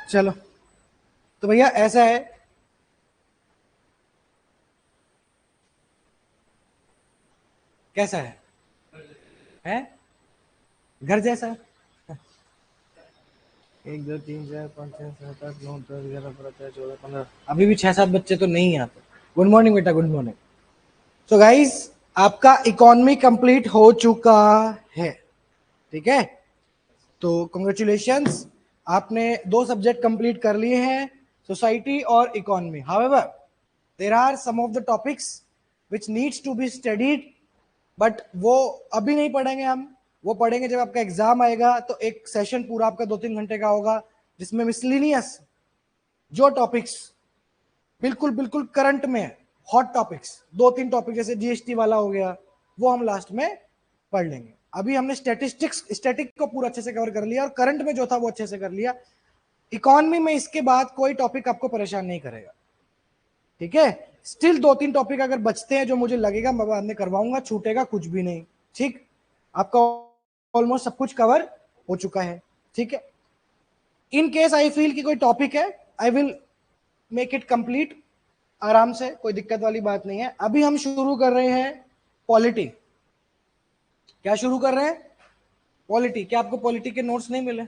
चलो तो भैया ऐसा है, कैसा है घर जैसा? 1 2 3 4 5 6 7 8 9 10 11 12 13 14 15, अभी भी 6 7 बच्चे तो नहीं आते। गुड मॉर्निंग बेटा, गुड मॉर्निंग। सो गाइस, आपका इकोनॉमी कंप्लीट हो चुका है, ठीक है? तो कॉन्ग्रेचुलेशंस, आपने 2 सब्जेक्ट कंप्लीट कर लिए हैं, सोसाइटी और economy. However there are some of the topics which needs to be studied, but वो अभी नहीं पढ़ेंगे हम, वो पढ़ेंगे जब आपका एग्जाम आएगा। तो एक सेशन पूरा आपका 2 3 घंटे का होगा, जिसमें मिसलिनियस जो टॉपिक्स बिल्कुल बिल्कुल करंट में हॉट टॉपिक्स, 2 3 टॉपिक जैसे जीएसटी वाला हो गया, वो हम लास्ट में पढ़ लेंगे। अभी हमने स्टैटिक को पूरा अच्छे से कवर कर लिया, और करंट में जो था वो अच्छे से कर लिया। इकोनॉमी में इसके बाद कोई टॉपिक आपको परेशान नहीं करेगा, ठीक है? स्टिल 2 3 टॉपिक अगर बचते हैं जो मुझे लगेगा मैं बाद में करवाऊंगा, छूटेगा कुछ भी नहीं, ठीक? आपका ऑलमोस्ट सब कुछ कवर हो चुका है, ठीक है? इन केस आई फील कि कोई टॉपिक है, I will make it complete आराम से, कोई दिक्कत वाली बात नहीं है। अभी हम शुरू कर रहे हैं पॉलिटी। क्या शुरू कर रहे हैं? पॉलिटी। क्या आपको पॉलिटी के नोट्स नहीं मिले?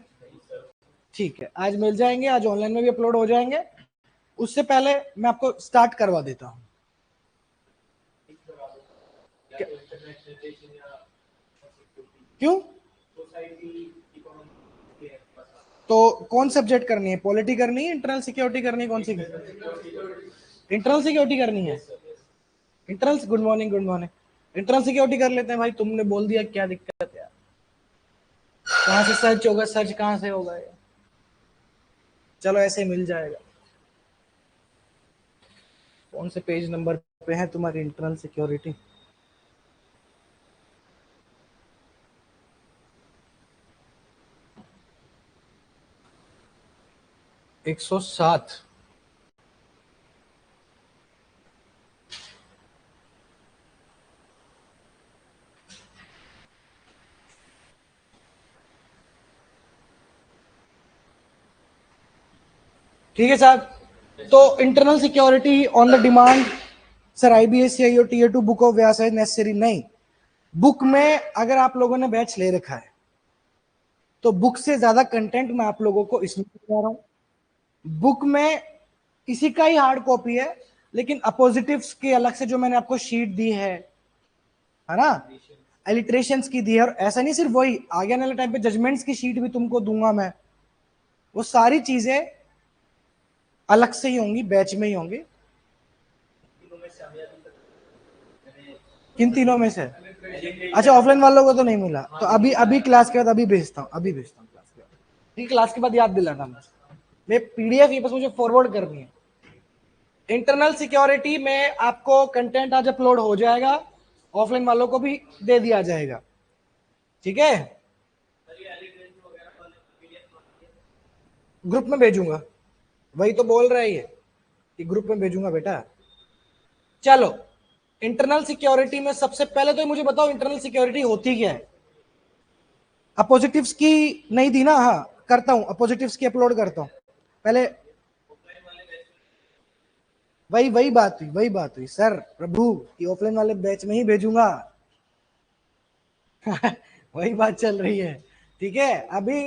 ठीक है, आज मिल जाएंगे, आज ऑनलाइन में भी अपलोड हो जाएंगे। उससे पहले मैं आपको स्टार्ट करवा देता हूं। क्यों? तो कौन सब्जेक्ट करनी है? पॉलिटी करनी है, इंटरनल सिक्योरिटी करनी है, कौन सी? इंटरनल सिक्योरिटी करनी है। Internal, good morning good morning. Internal security कर लेते हैं भाई, तुमने बोल दिया, क्या दिक्कत है? कहाँ से सर्च होगा? सर्च कहाँ से होगा? चलो ऐसे मिल जाएगा। कौन से पेज नंबर पे है तुम्हारी इंटरनल सिक्योरिटी? एक 107। ठीक है साहब। तो internal security on the demand, sir IBS या टीयर 2 बुक ऑफ व्यास है नेसेसरी? नहीं। बुक में अगर आप लोगों ने बैच ले रखा है तो बुक से ज्यादा कंटेंट मैं आप लोगों को इसमें बता रहा हूं। बुक में इसी का ही हार्ड कॉपी है, लेकिन अपोजिटिव्स के अलग से जो मैंने आपको शीट दी है ना, एलिट्रेशंस की दी है। और ऐसा नहीं सिर्फ वही, आगे आने वाले टाइम पे जजमेंट्स की शीट भी तुमको दूंगा मैं। वो सारी चीजें अलग से ही होंगी, बैच में ही होंगी। किन तीनों में से? अच्छा, ऑफलाइन वालों को तो नहीं मिला, तो अभी अभी क्लास के बाद अभी भेजता हूँ, अभी भेजता हूँ क्लास के बाद। क्लास के बाद याद दिलाना मुझे, मैं पीडीएफ ये बस मुझे फॉरवर्ड करनी है। इंटरनल सिक्योरिटी में आपको कंटेंट आज अपलोड हो जाएगा, ऑफलाइन वालों को भी दे दिया जाएगा, ठीक है? ग्रुप में भेजूंगा, वही तो बोल रहा है ये कि ग्रुप में भेजूंगा बेटा। चलो, इंटरनल सिक्योरिटी में सबसे पहले तो मुझे बताओ इंटरनल सिक्योरिटी होती क्या है? अपोजिटिव्स की नहीं दी ना? हाँ करता हूं, अपोजिटिव्स की अपलोड करता हूं पहले। वही वही बात हुई, वही बात हुई सर प्रभु कि ऑफलाइन वाले बैच में ही भेजूंगा। वही बात चल रही है, ठीक है? अभी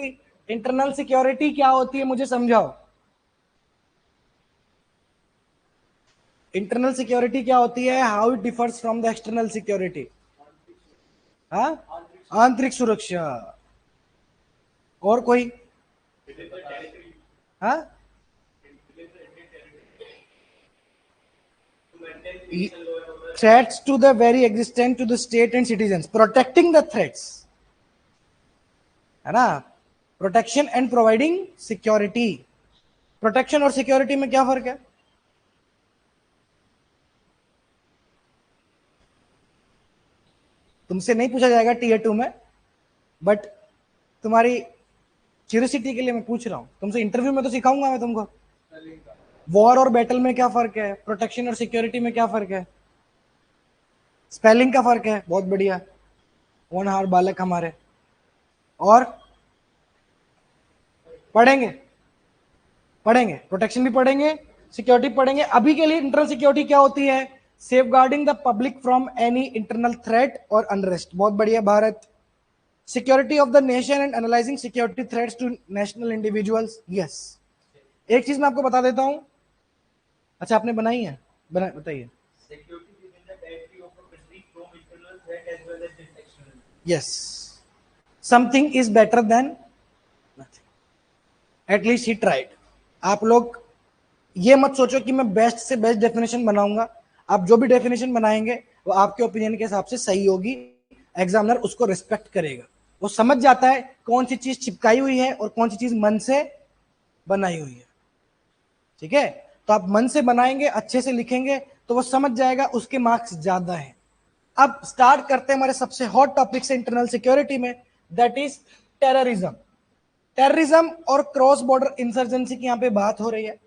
इंटरनल सिक्योरिटी क्या होती है मुझे समझाओ। इंटरनल सिक्योरिटी क्या होती है? How it differs from the external security? हाँ, आंतरिक सुरक्षा। और कोई? हाँ, threats to the very existence to the state and citizens, protecting the threats, है ना? Protection and providing security. Protection और सिक्योरिटी में क्या फर्क है? तुमसे नहीं पूछा जाएगा टीयर 2 में, बट तुम्हारी क्यूरियोसिटी के लिए मैं पूछ रहा हूं तुमसे। इंटरव्यू में तो सिखाऊंगा मैं तुमको। वॉर और बैटल में क्या फर्क है? प्रोटेक्शन और सिक्योरिटी में क्या फर्क है? स्पेलिंग का फर्क है, बहुत बढ़िया, होनहार बालक हमारे। और पढ़ेंगे? पढ़ेंगे, प्रोटेक्शन भी पढ़ेंगे, सिक्योरिटी पढ़ेंगे। अभी के लिए इंटरनल सिक्योरिटी क्या होती है? Safeguarding the public from any internal threat और अनरेस्ट। बहुत बढ़िया Bharat. Security of the nation and analysing security threats to national individuals. Yes. एक चीज मैं आपको बता देता हूं। अच्छा, आपने बनाई है, बताइए। Yes, something is better than nothing, at least he tried. आप लोग ये मत सोचो कि मैं बेस्ट से बेस्ट डेफिनेशन बनाऊंगा। आप जो भी डेफिनेशन बनाएंगे वो आपके ओपिनियन के हिसाब से सही होगी। एग्जामिनर उसको रिस्पेक्ट करेगा, वो समझ जाता है कौन सी चीज चिपकाई हुई है और कौन सी चीज मन से बनाई हुई है। ठीक है, तो आप मन से बनाएंगे, अच्छे से लिखेंगे तो वो समझ जाएगा, उसके मार्क्स ज्यादा हैं। अब स्टार्ट करते हैं हमारे सबसे हॉट टॉपिक से इंटरनल सिक्योरिटी में, दैट इज टेररिज्म। टेररिज्म और क्रॉस बॉर्डर इंसर्जेंसी की यहां पे बात हो रही है।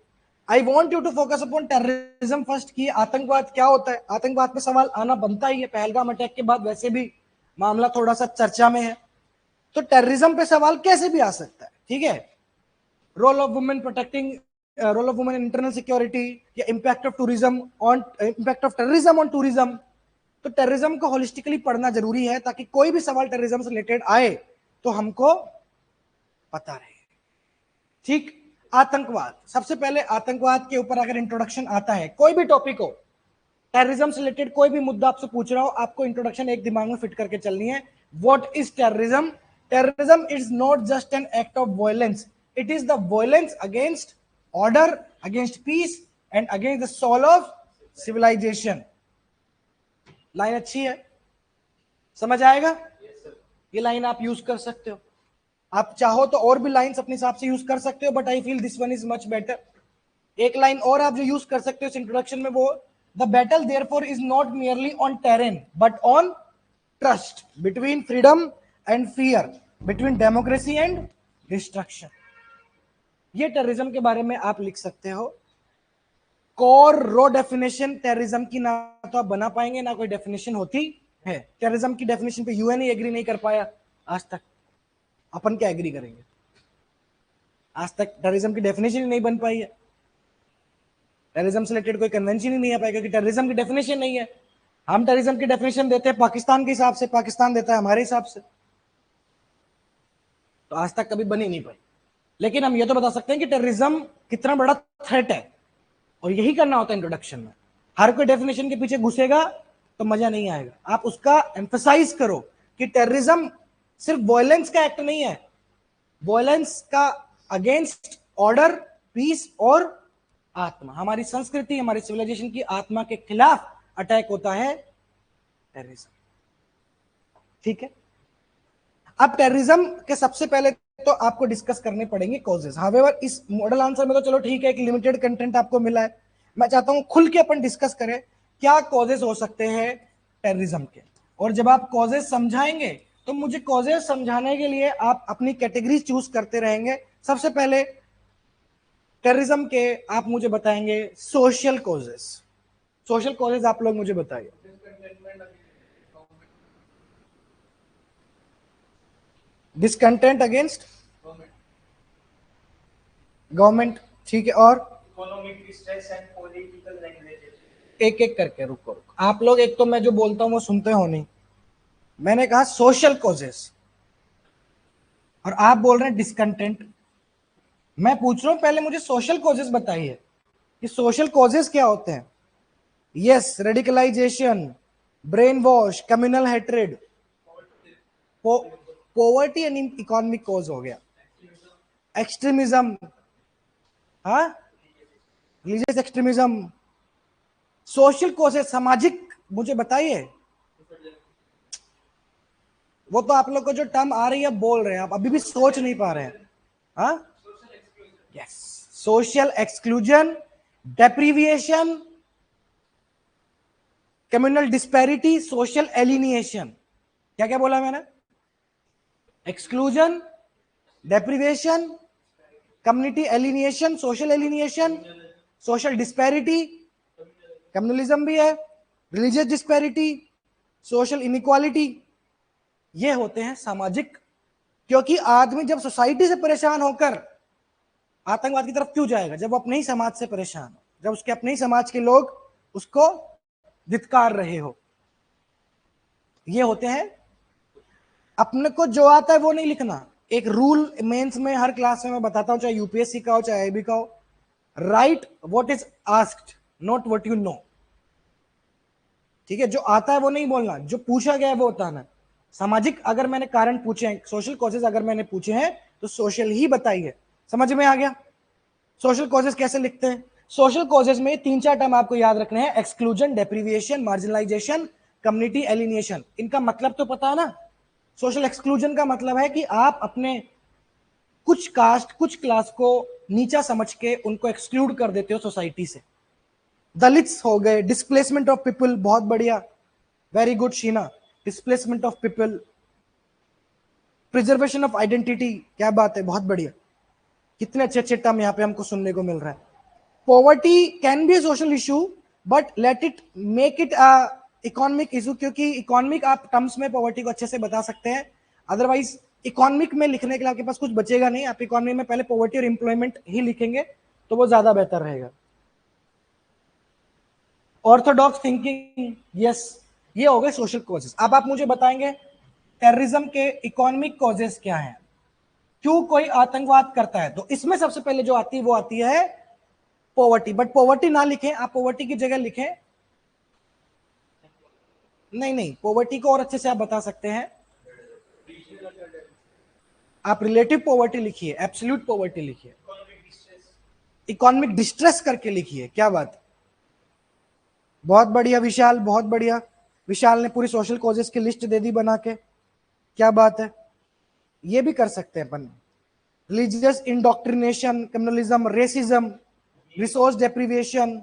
I want you to focus upon terrorism first की आतंकवाद क्या होता है। आतंकवाद पे सवाल आना बनता ही है, पहलगाम अटैक के बाद वैसे भी मामला थोड़ा सा चर्चा में है, तो टेररिज्म पे सवाल कैसे भी आ सकता है। ठीक है, role of women protecting, role of women in internal security, या impact of tourism on, impact of terrorism on tourism. तो टेररिज्म को होलिस्टिकली पढ़ना जरूरी है ताकि कोई भी सवाल टेररिज्म से रिलेटेड आए तो हमको पता रहे। ठीक, आतंकवाद, सबसे पहले आतंकवाद के ऊपर अगर इंट्रोडक्शन आता है, कोई भी टॉपिक हो, टेररिज्म से रिलेटेड कोई भी मुद्दा आपसे पूछ रहा हो, आपको इंट्रोडक्शन एक दिमाग में फिट करके चलनी है। What is terrorism? Terrorism is not just an act of violence, it is the violence against order, against peace and against the soul of civilisation. Line अच्छी है, समझ आएगा? ये लाइन आप यूज कर सकते हो। आप चाहो तो और भी लाइंस अपने हिसाब से यूज कर सकते हो, but I feel this one is much better. एक लाइन और आप जो यूज कर सकते हो इस इंट्रोडक्शन में, वो the battle therefore is not merely on terrain but on trust between freedom and fear, between democracy and destruction. ये टेररिज्म के बारे में आप लिख सकते हो। कोर रो डेफिनेशन टेररिज्म की ना तो आप बना पाएंगे ना कोई डेफिनेशन होती है। टेररिज्म की डेफिनेशन पे यूएन ही एग्री नहीं कर पाया आज तक, अपन क्या एग्री करेंगे? आज तक टेररिज्म की डेफिनेशन ही नहीं बन पाई है, टेररिज्म से रिलेटेड कोई कन्वेंशन ही नहीं आ पाएगा, क्योंकि टेररिज्म की डेफिनेशन नहीं है। हम टेररिज्म की डेफिनेशन देते हैं पाकिस्तान के हिसाब से, पाकिस्तान देता है हमारे हिसाब से, तो आज तक कभी बन ही नहीं पाई। लेकिन हम ये तो बता सकते हैं कि टेररिज्म कितना बड़ा थ्रेट है, और यही करना होता है इंट्रोडक्शन में। हर कोई डेफिनेशन के पीछे घुसेगा तो मजा नहीं आएगा। आप उसका एम्फसाइज करो कि टेररिज्म सिर्फ वायलेंस का एक्ट नहीं है, वायलेंस का अगेंस्ट ऑर्डर, पीस और आत्मा, हमारी संस्कृति, हमारी सिविलाइजेशन की आत्मा के खिलाफ अटैक होता है टेररिज्म। ठीक है, अब टेररिज्म के सबसे पहले तो आपको डिस्कस करने पड़ेंगे कॉजेज। हावेवर इस मॉडल आंसर में तो चलो ठीक है, एक लिमिटेड कंटेंट आपको मिला है, मैं चाहता हूं खुल के अपन डिस्कस करें क्या कॉजेज हो सकते हैं टेररिज्म के। और जब आप कॉजेज समझाएंगे तो मुझे कॉजेज समझाने के लिए आप अपनी कैटेगरी चूज करते रहेंगे। सबसे पहले टेररिज्म के आप मुझे बताएंगे सोशल कॉजेज। सोशल कॉजेज आप लोग मुझे बताइए। डिसकंटेंट अगेंस्ट गवर्नमेंट, ठीक है, और economic stress and political language. एक एक करके रुको, आप लोग एक तो मैं जो बोलता हूं वो सुनते हो नहीं। मैंने कहा सोशल कॉजेस और आप बोल रहे हैं डिसकंटेंट। मैं पूछ रहा हूं पहले मुझे सोशल कॉजेस बताइए कि सोशल कॉजेस क्या होते हैं। Yes, radicalisation, brainwash, communal hatred, poverty and economic cause हो गया, एक्सट्रीमिज्म, हाँ, रिलीजियस एक्सट्रीमिज्म। सोशल कॉजेस सामाजिक मुझे बताइए। वो तो आप लोग को जो टर्म आ रही है बोल रहे हैं, आप अभी भी सोच नहीं पा रहे हैं। हाँ, yes, social exclusion, deprivation, communal disparity, social alienation. क्या क्या बोला मैंने? Exclusion, deprivation, community alienation, social alienation, social disparity, communalism भी है, रिलीजियस डिस्पैरिटी, सोशल इनइक्वालिटी। ये होते हैं सामाजिक। क्योंकि आदमी जब सोसाइटी से परेशान होकर आतंकवाद की तरफ क्यों जाएगा? जब वो अपने ही समाज से परेशान हो, जब उसके अपने ही समाज के लोग उसको धिक्कार रहे हो। ये होते हैं। अपने को जो आता है वो नहीं लिखना। एक रूल मेंस में हर क्लास में मैं बताता हूं, चाहे यूपीएससी का हो चाहे आईबी का हो, right what is asked, not what you know. ठीक है, जो आता है वो नहीं बोलना, जो पूछा गया है वो बताना। सामाजिक अगर मैंने कारण पूछे हैं, सोशल कॉजेज अगर मैंने पूछे हैं, तो सोशल ही बताइए। समझ में आ गया? सोशल कॉजेज कैसे लिखते हैं? सोशल कॉजेज में 3-4 टर्म आपको याद रखने हैं: एक्सक्लूजन, डेप्रीविएशन, मार्जिनलाइजेशन, कम्युनिटी एलिनिएशन। इनका मतलब तो पता है ना? सोशल एक्सक्लूजन का मतलब है कि आप अपने कुछ कास्ट, कुछ क्लास को नीचा समझ के उनको एक्सक्लूड कर देते हो सोसाइटी से। दलित्स हो गए, डिस्प्लेसमेंट ऑफ पीपल, बहुत बढ़िया, very good Sheena. Displacement of people, preservation of identity, क्या बात है, बहुत बढ़िया। कितने अच्छे अच्छे टर्म यहाँ पे हमको सुनने को मिल रहा है। Poverty can be A social issue, but let it make it economic issue, क्योंकि इकोनॉमिक आप टर्म्स में पॉवर्टी को अच्छे से बता सकते हैं। अदरवाइज इकोनॉमिक में लिखने के लिए आपके पास कुछ बचेगा नहीं। आप इकोनॉमी में पहले पॉवर्टी और एम्प्लॉयमेंट ही लिखेंगे तो वो ज्यादा बेहतर रहेगा। ऑर्थोडॉक्स थिंकिंग, यस, ये हो गए सोशल कॉजेस। अब आप मुझे बताएंगे टेररिज्म के इकोनॉमिक कॉजेस क्या हैं, क्यों कोई आतंकवाद करता है? तो इसमें सबसे पहले जो आती है वो आती है पॉवर्टी। बट पॉवर्टी ना लिखें आप, पॉवर्टी की जगह लिखें, नहीं नहीं, पॉवर्टी को और अच्छे से आप बता सकते हैं। आप रिलेटिव पॉवर्टी लिखिए, एब्सोल्यूट पॉवर्टी लिखिए, इकोनॉमिक डिस्ट्रेस करके लिखिए। क्या बात, बहुत बढ़िया विशाल, बहुत बढ़िया। विशाल ने पूरी सोशल कॉजेस की लिस्ट दे दी बना के, क्या बात है। ये भी कर सकते हैं अपन। Religious indoctrination, communalism, racism, resource deprivation,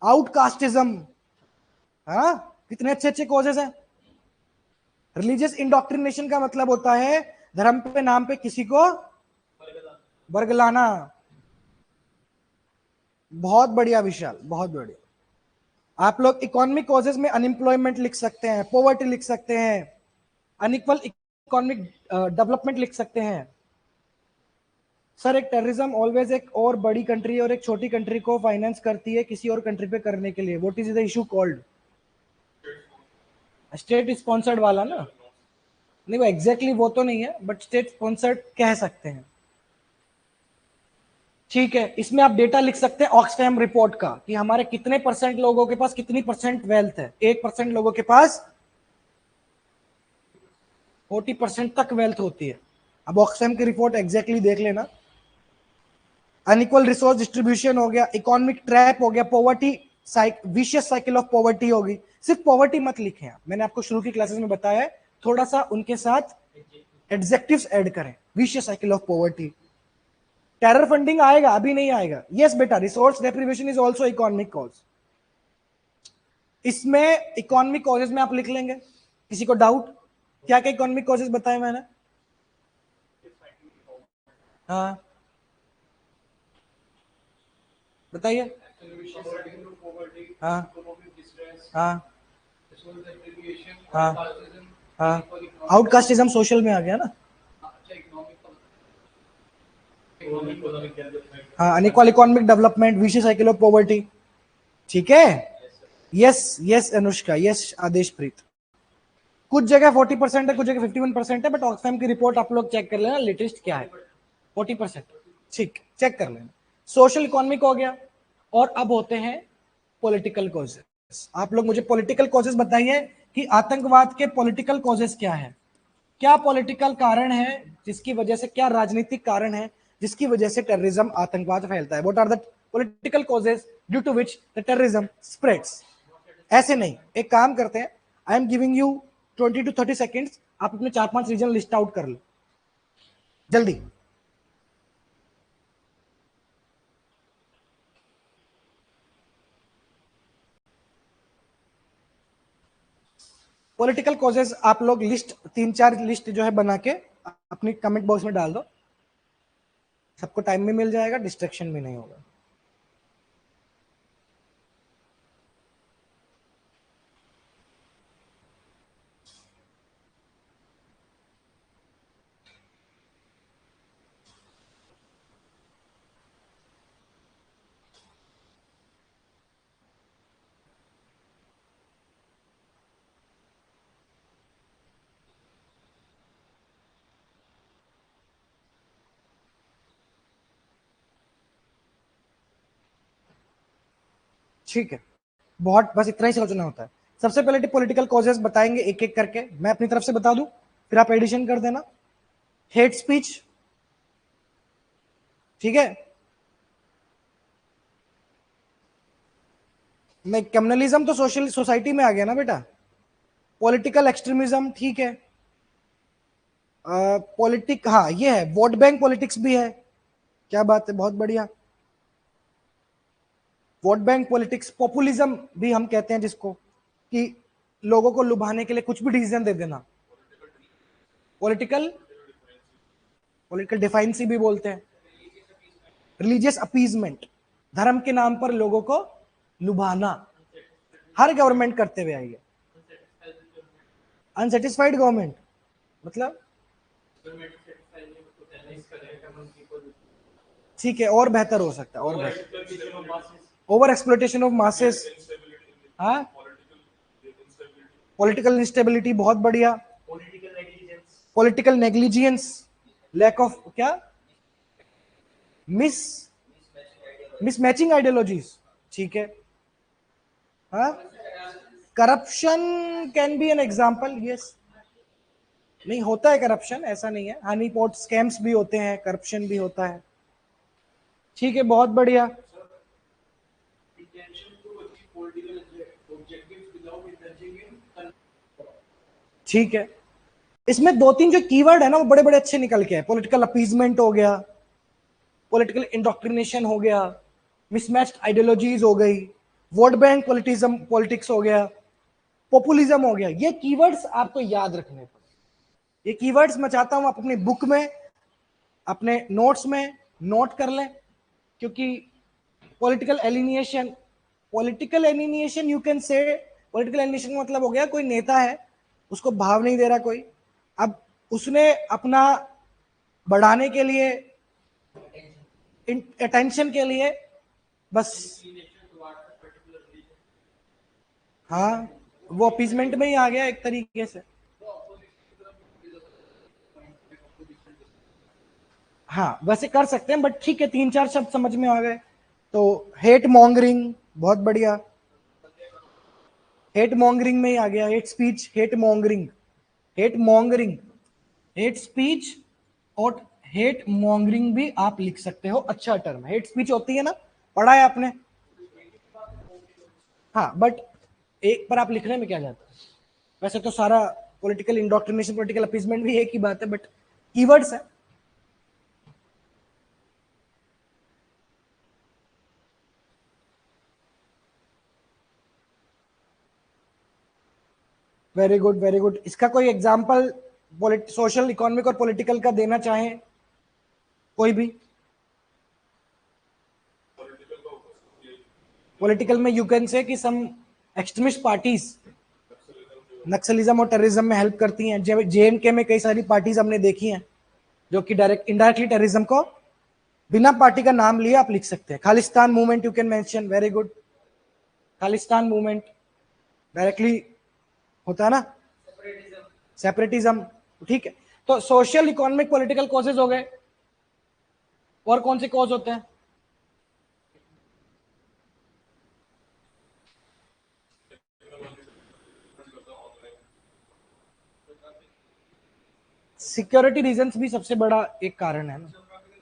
outcastism. हाँ, कितने अच्छे अच्छे कॉजेस हैं। रिलीजियस इंडोक्ट्रिनेशन का मतलब होता है धर्म पे नाम पे किसी को बरगलाना। बहुत बढ़िया विशाल, बहुत बढ़िया। आप लोग इकोनॉमिक कॉजेज में अनएम्प्लॉयमेंट लिख सकते हैं, पॉवर्टी लिख सकते हैं, अनइक्वल इकोनॉमिक डेवलपमेंट लिख सकते हैं। सर एक टेररिज्म ऑलवेज एक और बड़ी कंट्री और एक छोटी कंट्री को फाइनेंस करती है किसी और कंट्री पे करने के लिए। What is the issue called? State sponsored वाला ना? नहीं, वो एग्जैक्टली वो तो नहीं है, बट स्टेट स्पॉन्सर्ड कह सकते हैं। ठीक है, इसमें आप डेटा लिख सकते हैं ऑक्सफैम रिपोर्ट का, कि हमारे कितने परसेंट लोगों के पास कितनी परसेंट वेल्थ है। 1% लोगों के पास 40% तक वेल्थ होती है। अब ऑक्सफैम की रिपोर्ट एग्जैक्टली देख लेना। अनइक्वल रिसोर्स डिस्ट्रीब्यूशन हो गया, इकोनॉमिक ट्रैप हो गया, poverty vicious cycle of poverty होगी। सिर्फ पॉवर्टी मत लिखें आप, मैंने आपको शुरू की क्लासेस में बताया है, थोड़ा सा उनके साथ एडजेक्टिव्स ऐड करें। Vicious cycle of poverty, terror funding आएगा, अभी नहीं आएगा। यस बेटा, resource deprivation is also economic cause. इसमें इकोनॉमिक कॉजेज में आप लिख लेंगे। किसी को डाउट? क्या क्या इकोनॉमिक कॉजेज बताए मैंने? हाँ बताइए। हाँ हाँ हाँ हाँ, आउटकास्टिज्म सोशल में आ गया ना। हाँ, unequal economic development, vicious cycle of poverty. ठीक है, यस यस अनुष्का, यस आदेश प्रीत। कुछ जगह 40% है, कुछ जगह 51% है, बट ऑक्सफैम की रिपोर्ट आप लोग चेक कर लेना लेटेस्ट क्या है। 40%, ठीक, चेक कर लेना। सोशल इकोनॉमिक हो गया, और अब होते हैं पॉलिटिकल कॉजेस। आप लोग मुझे पॉलिटिकल कॉजेस बताइए कि आतंकवाद के पॉलिटिकल कॉजेस क्या है। क्या पॉलिटिकल कारण है जिसकी वजह से, क्या राजनीतिक कारण है जिसकी वजह से टेररिज्म, आतंकवाद फैलता है? What are the political causes due to which the terrorism spreads? ऐसे नहीं, एक काम करते हैं, I am giving you 20 to 30 seconds, आप अपने 4-5 रीजन लिस्ट आउट कर लो जल्दी। पॉलिटिकल कॉजेज आप लोग लिस्ट, 3-4 लिस्ट जो है बना के अपनी कमेंट बॉक्स में डाल दो। सबको टाइम भी मिल जाएगा, डिस्ट्रैक्शन भी नहीं होगा। ठीक है, बहुत बस इतना ही सोचना होता है। सबसे पहले पॉलिटिकल कॉजेस बताएंगे एक एक करके, मैं अपनी तरफ से बता दूं, फिर आप एडिशन कर देना। हेट स्पीच, ठीक है, मैं कम्युनलिज्म तो सोशल सोसाइटी में आ गया ना बेटा। पॉलिटिकल एक्सट्रीमिज्म, ठीक है। पॉलिटिक, हाँ ये है, वोट बैंक पॉलिटिक्स भी है, क्या बात है, बहुत बढ़िया। वोट बैंक पॉलिटिक्स, पॉपुलिज्म भी हम कहते हैं जिसको, कि लोगों को लुभाने के लिए कुछ भी डिसीजन दे देना। पॉलिटिकल पॉलिटिकल डिफाइंसी भी बोलते हैं। रिलीजियस अपीजमेंट, धर्म के नाम पर लोगों को लुभाना, हर गवर्नमेंट करते हुए आई है। अनसेटिस्फाइड गवर्नमेंट मतलब, ठीक है, और बेहतर हो सकता है, और बेहतर। ओवर एक्सप्लोइटेशन ऑफ मासेस, हाँ, पॉलिटिकल इंस्टेबिलिटी, बहुत बढ़िया। पॉलिटिकल नेग्लिजियंस, लैक ऑफ क्या, मिस मिसमैचिंग आइडियोलॉजीज, ठीक है। हाँ, corruption can be an example, yes. नहीं होता है करप्शन, ऐसा नहीं है, हनी पॉट स्कैम्स भी होते हैं, करप्शन भी होता है, ठीक है, बहुत बढ़िया। ठीक है, इसमें दो तीन जो कीवर्ड है ना वो बड़े बड़े अच्छे निकल के हैं। पॉलिटिकल अपीजमेंट हो गया, पॉलिटिकल इंडोक्ट्रिनेशन हो गया, मिसमैच्ड आइडियोलॉजीज हो गई, वोट बैंक पॉलिटिज्म पॉलिटिक्स हो गया, पॉपुलिज्म हो गया। ये कीवर्ड्स आपको याद रखने पड़े। ये कीवर्ड्स मैं चाहता हूं आप अपनी बुक में, अपने नोट्स में नोट कर लें, क्योंकि political alienation, political alienation you can say, political alienation का मतलब हो गया कोई नेता है, उसको भाव नहीं दे रहा कोई, अब उसने अपना बढ़ाने के लिए, अटेंशन के लिए, बस, हाँ, वो अपीजमेंट में ही आ गया एक तरीके से। हाँ वैसे कर सकते हैं, बट ठीक है, तीन चार शब्द समझ में आ गए। तो हेट मॉन्गरिंग, बहुत बढ़िया, हेट मॉन्गरिंग में ही आ गया, hate speech, hate mongering, hate mongering, hate speech, और हेट मॉन्गरिंग भी आप लिख सकते हो, अच्छा टर्म। हेट स्पीच होती है ना, पढ़ा है आपने, हाँ, बट एक पर आप लिखने में क्या जाता है, वैसे तो सारा पॉलिटिकल इंडोक्ट्रिनेशन, पॉलिटिकल अपीजमेंट भी एक ही बात है, बट कीवर्ड्स है। Very good, very good. इसका कोई एग्जांपल सोशल, इकोनॉमिक और पॉलिटिकल का देना चाहें कोई भी? पॉलिटिकल में यू कैन से कि सम एक्सट्रीमिस्ट पार्टीज नक्सलिज्म और टेररिज्म में हेल्प करती हैं। जेएनके में कई सारी पार्टीज हमने देखी हैं जो कि डायरेक्ट इनडायरेक्टली टेररिज्म को, बिना पार्टी का नाम लिए आप लिख सकते हैं। Khalistan movement you can mention, very good, Khalistan movement directly होता है ना, सेपरेटिज्म, ठीक है। तो सोशल, इकोनॉमिक, पॉलिटिकल कॉजेज हो गए, और कौन से कॉज होते हैं? सिक्योरिटी रीजंस भी सबसे बड़ा एक कारण है ना।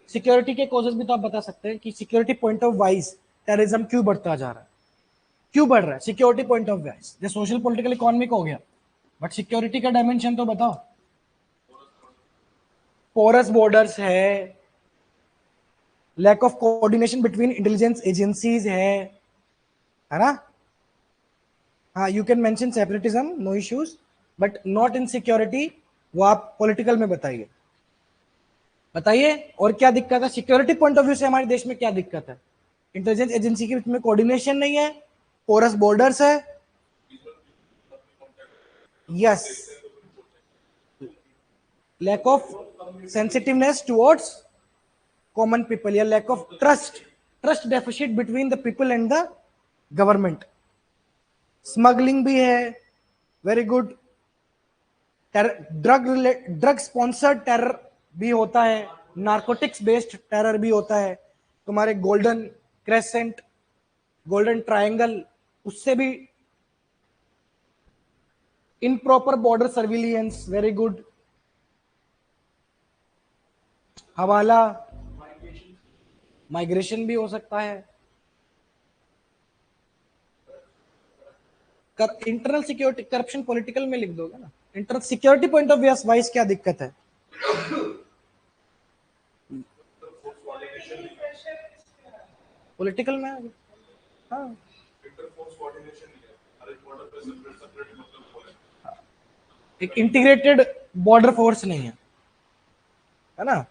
सिक्योरिटी के कॉजेज भी तो आप बता सकते हैं कि security point of wise terrorism क्यों बढ़ता जा रहा है, क्यों बढ़ रहा है सिक्योरिटी पॉइंट ऑफ वाइज। जो सोशल, पॉलिटिकल, इकोनॉमिक हो गया, बट सिक्योरिटी का डायमेंशन तो बताओ। पोरस बॉर्डर्स है, lack of coordination between intelligence agencies है ना। हाँ, you can mention separatism, no issues, but not in security. वो आप पॉलिटिकल में बताइए, बताइए और क्या दिक्कत है सिक्योरिटी पॉइंट ऑफ व्यू से, हमारे देश में क्या दिक्कत है? इंटेलिजेंस एजेंसी के बीच में कोऑर्डिनेशन नहीं है, पोरस बॉर्डर्स है, yes, lack of sensitiveness towards common people, या lack of trust, trust deficit between the people and the government. Smuggling भी है, very good. Drug drug sponsored terror भी होता है, नार्कोटिक्स बेस्ड टेरर भी होता है, तुम्हारे गोल्डन क्रेसेंट गोल्डन ट्रायंगल, उससे भी improper border surveillance, very good. हवाला, माइग्रेशन भी हो सकता है। इंटरनल सिक्योरिटी, करप्शन पॉलिटिकल में लिख दोगे ना, internal security point of view wise क्या दिक्कत है? पॉलिटिकल में, हाँ, एक इंटीग्रेटेड बॉर्डर फोर्स नहीं है ना।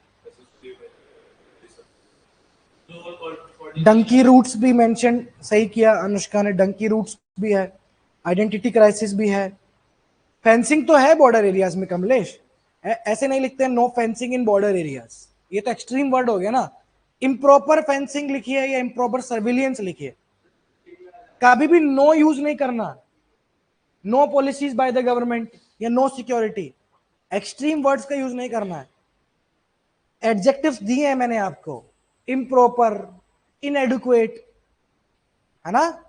डंकी रूट्स भी मेंशन, सही किया अनुष्का ने, डंकी रूट्स भी है, आइडेंटिटी क्राइसिस भी है। फेंसिंग तो है बॉर्डर एरियाज में कमलेश, ऐसे नहीं लिखते हैं नो फेंसिंग इन बॉर्डर एरियाज, ये तो एक्सट्रीम वर्ड हो गया ना। इम्प्रॉपर फेंसिंग लिखिए या इम्प्रॉपर सर्विलियंस लिखिए, कभी भी नो यूज नहीं करना, no policies by the government या नो सिक्योरिटी, एक्सट्रीम वर्ड्स का यूज नहीं करना है। एडजेक्टिव्स दिए हैं मैंने आपको, इम्प्रॉपर, इनएडुकेट, है ना।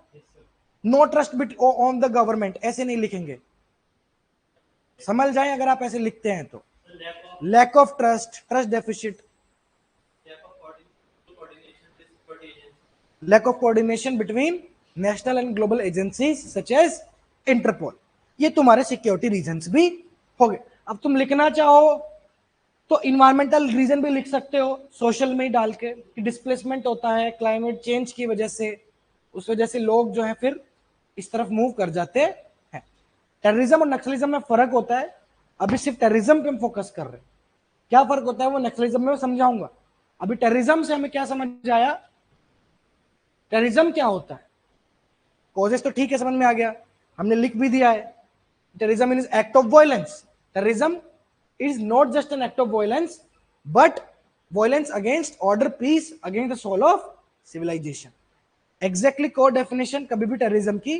No trust bit on the government ऐसे नहीं लिखेंगे, समझ जाएं अगर आप ऐसे लिखते हैं तो। Lack of trust, trust deficit, lack of coordination between national and global agencies such as Interpol, ये तुम्हारे सिक्योरिटी रीजंस भी हो गए। अब तुम लिखना चाहो तो इन्वायरमेंटल रीजन भी लिख सकते हो, सोशल में ही डाल के, कि डिस्प्लेसमेंट होता है क्लाइमेट चेंज की वजह से, उस वजह से लोग जो है फिर इस तरफ मूव कर जाते हैं। टेररिज्म और नक्सलिज्म में फर्क होता है, अभी सिर्फ टेररिज्म पे हम फोकस कर रहे हैं, क्या फर्क होता है वो नक्सलिज्म में समझाऊंगा। अभी टेररिज्म से हमें क्या समझ आया, टेररिज्म क्या होता है, कॉजेस तो ठीक है समझ में आ गया, हमने लिख भी दिया है। Terrorism is act of violence, terrorism is not just an act of violence but violence against order, peace, against the soul of civilization, exactly core definition कभी भी टेररिज्म की।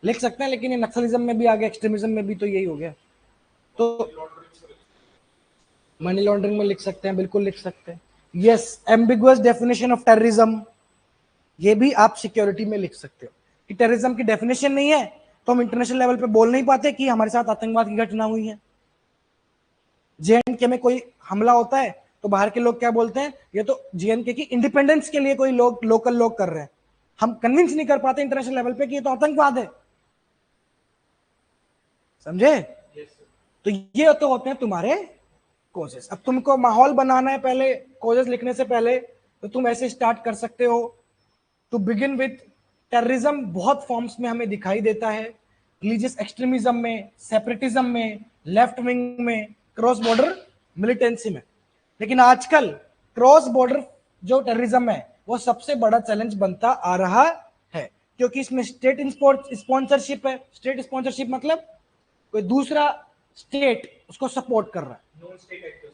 लिख सकते हैं, लेकिन ये नक्सलिज्म में भी आ गया, एक्सट्रीमिज्म में भी तो यही हो गया। तो मनी लॉन्ड्रिंग में लिख सकते हैं, बिल्कुल लिख सकते हैं। Yes, ambiguous definition of terrorism, ये भी आप सिक्योरिटी में लिख सकते हो कि टेररिज्म की डेफिनेशन नहीं है तो हम इंटरनेशनल लेवल पे बोल नहीं पाते कि हमारे साथ आतंकवाद की घटना हुई है। जेएनके में कोई हमला होता है तो बाहर के लोग क्या बोलते हैं, ये तो जेएनके की इंडिपेंडेंस के लिए कोई लोग, लोकल लोग कर रहे हैं, हम कन्विंस नहीं कर पाते इंटरनेशनल लेवल पे कि ये तो आतंकवाद है, समझे। तो ये तो होते हैं तुम्हारे कोजेस। अब तुमको माहौल बनाना है पहले कोजेस लिखने से पहले, तो तुम ऐसे स्टार्ट कर सकते हो टू बिगिन विथ टेररिज्म बहुत फॉर्म्स में हमें दिखाई देता है, रिलीजियस एक्सट्रीमिज्म में, सेपरेटिज्म में, लेफ्ट विंग में, क्रॉस बॉर्डर मिलिटेंसी में। लेकिन आजकल क्रॉस बॉर्डर जो टेररिज्म है वो सबसे बड़ा चैलेंज बनता आ रहा है, क्योंकि इसमें स्टेट स्पॉन्सरशिप है। स्टेट स्पॉन्सरशिप मतलब कोई दूसरा स्टेट उसको सपोर्ट कर रहा है,